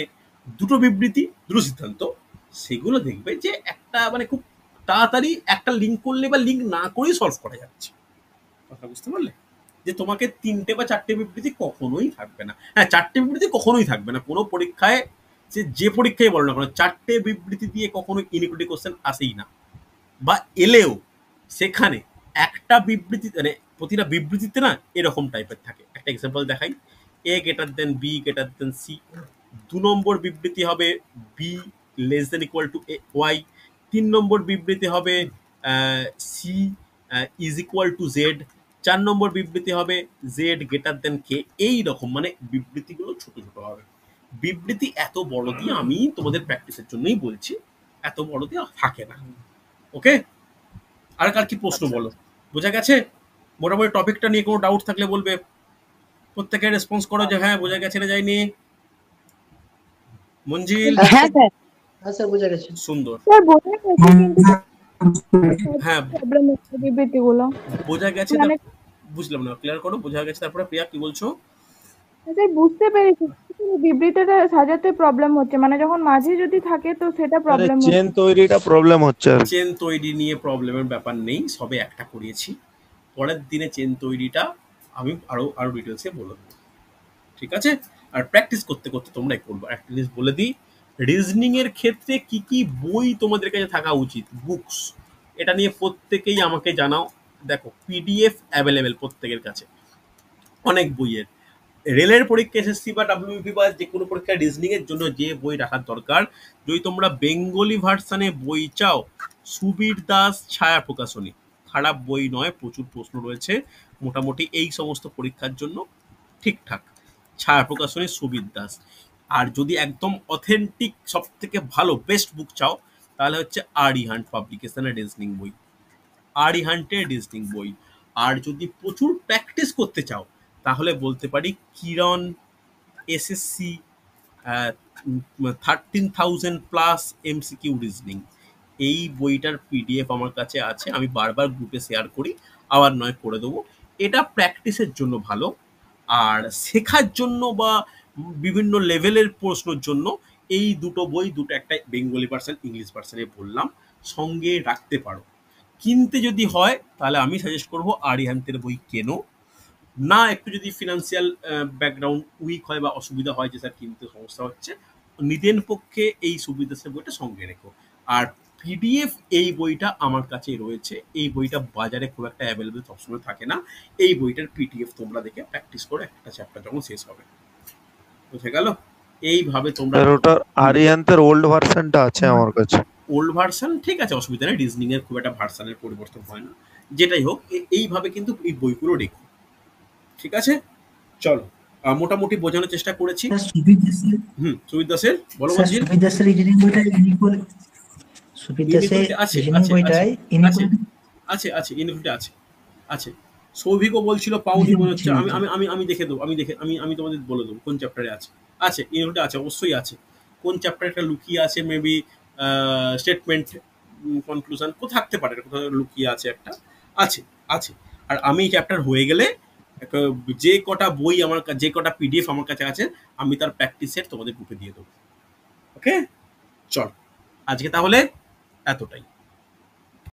দুটো বিবৃতি দুটো সিদ্ধান্ত, সেগুলো দেখবে যে একটা মানে খুব তাড়াতাড়ি একটা লিঙ্ক করলে বা লিঙ্ক না করেই সলভ করা যাচ্ছে, কথা বুঝতে পারলে? যে তোমাকে 3টে বা 4টে বিবৃতি কখনোই থাকবে না। হ্যাঁ 4টে বিবৃতি কখনোই থাকবে না কোনো পরীক্ষায়, যে পরীক্ষায় বলো না কেন, 4টে বিবৃতি দিয়ে কখনো ইনইকুয়ালিটি কোশ্চেন আসেই না, বা এলেও সেখানে একটা বিবৃতি মানে প্রতিটা বিবৃতিতে না এরকম টাইপের থাকে। একটা এক্সাম্পল দেখাই, A greater than B greater than C, 2 নম্বর বিবৃতি হবে B less than equal to Y, 3 নম্বর বিবৃতি হবে C is equal to Z, 4 নম্বর বিবৃতি হবে জেড গ্রেটার দেন কে। এইরকম মানে বিবৃতিগুলো ছোট ছোট হবে। বিবৃতি এত বড় দিয়ে আমি তোমাদের প্র্যাকটিসের জন্যই বলছি, এত বড় দিয়ে থাকে না, ওকে। আর কার কি প্রশ্ন বলো, বোঝা গেছে? মোটামুটি টপিকটা নিয়ে কোনো ডাউট থাকলে বলবে, প্রত্যেকে রেসপন্স করো যে হ্যাঁ বোঝা গেছে না যায়নি। মঞ্জিল, হ্যাঁ স্যার। হ্যাঁ স্যার বোঝা গেছে। সুন্দর, স্যার বোঝা গেছে কিন্তু হ্যাঁ প্রবলেম হচ্ছে বিবৃতিগুলো বোঝা গেছে। মানে বুঝলাম না, ক্লিয়ার করো। বোঝা গেছে, তারপরে প্রিয়া কি বলছো? স্যার বুঝতে পেরেছি কিন্তু বিবৃতিটা সাজাতে প্রবলেম হচ্ছে, মানে যখন মাঝে যদি থাকে তো সেটা আরে প্রবলেম চেন তৈরিটা প্রবলেম হচ্ছে আর কি। চেন তৈরি নিয়ে প্রবলেমের ব্যাপার নেই, সবে একটা করিয়েছি, পরের দিনে চেন তৈরিটা আমি আরো ডিটেলসে বলে দেবো, ঠিক আছে? আর প্র্যাকটিস করতে করতে তোমরাই করবো। একটা জিনিস বলে দিই, রিজনিং এর ক্ষেত্রে কি কি বই তোমাদের কাছে থাকা উচিত, বুকস, এটা নিয়ে প্রত্যেকেই আমাকে জানাও। দেখো পিডিএফ অ্যাভেলেবেল প্রত্যেকের কাছে, অনেক বইয়ের। রেলের পরীক্ষা এসএসসি বা ডাব্লিউপি বা যে কোনো পরীক্ষা রিজনিং এর জন্য যে বই রাখার দরকার, যদি তোমরা বেঙ্গলি ভার্সানে বই চাও, সুবীর দাস ছায়া প্রকাশনী, খারাপ বই নয়, প্রচুর প্রশ্ন রয়েছে, মোটামুটি এই সমস্ত পরীক্ষার জন্য ঠিকঠাক, ছায়া প্রকাশনী সুবীর দাস। আর যদি একদম অথেন্টিক সব থেকে ভালো বেস্ট বুক চাও, তাহলে হচ্ছে আরিহান্ট পাবলিকেশনের রিজনিং বই, আরিহান্টের রিজনিং বই। আর যদি প্রচুর প্র্যাকটিস করতে চাও, তাহলে বলতে পারি কিরণ এসএসসি 13,000+ এমসিকিউ রিজনিং, এই বইটার পিডিএফ আমার কাছে আছে, আমি বারবার গ্রুপে শেয়ার করি, আবার নয় করে দেবো। এটা প্র্যাকটিসের জন্য ভালো, আর শেখার জন্য বা বিভিন্ন লেভেলের প্রশ্নের জন্য এই দুটো বই, দুটো একটা বেঙ্গলি ভার্সন ইংলিশ ভার্সনে বললাম, সঙ্গে রাখতে পারো। কিনতে যদি হয় তাহলে আমি সাজেস্ট করবো আরিহান্তের বই কেনো, না একটু যদি ফিনান্সিয়াল ব্যাকগ্রাউন্ড উইক হয় বা অসুবিধা হয় যে স্যার কিনতে সমস্যা হচ্ছে, নিদেন পক্ষে এই সুবিধাসের বইটা সঙ্গে রেখো। আর পিডিএফ এই বইটা আমার কাছে রয়েছে, এই বইটা বাজারে খুব একটা অ্যাভেলেবেল সবসময় থাকে না, এই বইটার পিডিএফ তোমরা দেখে প্র্যাকটিস করো, একটা চ্যাপ্টার যখন শেষ হবে, বুঝে গেল? এইভাবে তোমরা, আর ওটার আরিয়ান্তের ওল্ড ভার্সনটা আছে আমার কাছে। ওল্ড ভার্সন ঠিক আছে, অসুবিধা নেই, রিজনিং এর খুব একটা ভার্সনের পরিবর্তন হয় না, যেটাই হোক এইভাবে কিন্তু এই বইগুলো রেখো, ঠিক আছে? চলো মোটামুটি বোঝানোর চেষ্টা করেছি। স্যার সুবীর দাসের সুমিত দাসের বলো স্যার মঞ্জিল। সুবীর দাসের রিজনিং বইটায় সুবীর দাসের ইনইকুয়ালিটি আছে রিজনিং আছে আছে বইটায় আছে ইনইকুয়ালিটি আছে ইনইকুয়ালিটি আছে আছে। সৌভিকও বলছিল পাউনি মনে হচ্ছে, আমি আমি আমি আমি দেখে দেবো, আমি তোমাদের বলে দেবো কোন চ্যাপ্টারে আছে। আছে ইনইকুয়ালিটি আছে, অবশ্যই আছে। কোন চ্যাপ্টারে একটা লুকিয়ে আছে, মেবি স্টেটমেন্ট কনক্লুশন কোথাও থাকতে পারে, কোথাও লুকিয়ে আছে একটা, আছে আছে। আর আমি চ্যাপ্টার হয়ে গেলে যে কটা বই আমার যে কটা পিডিএফ আমার কাছে আছে, আমি তার প্র্যাকটিস সেট তোমাদের গ্রুপে দিয়ে দেবো। ওকে, চল আজকে তাহলে এতটাই।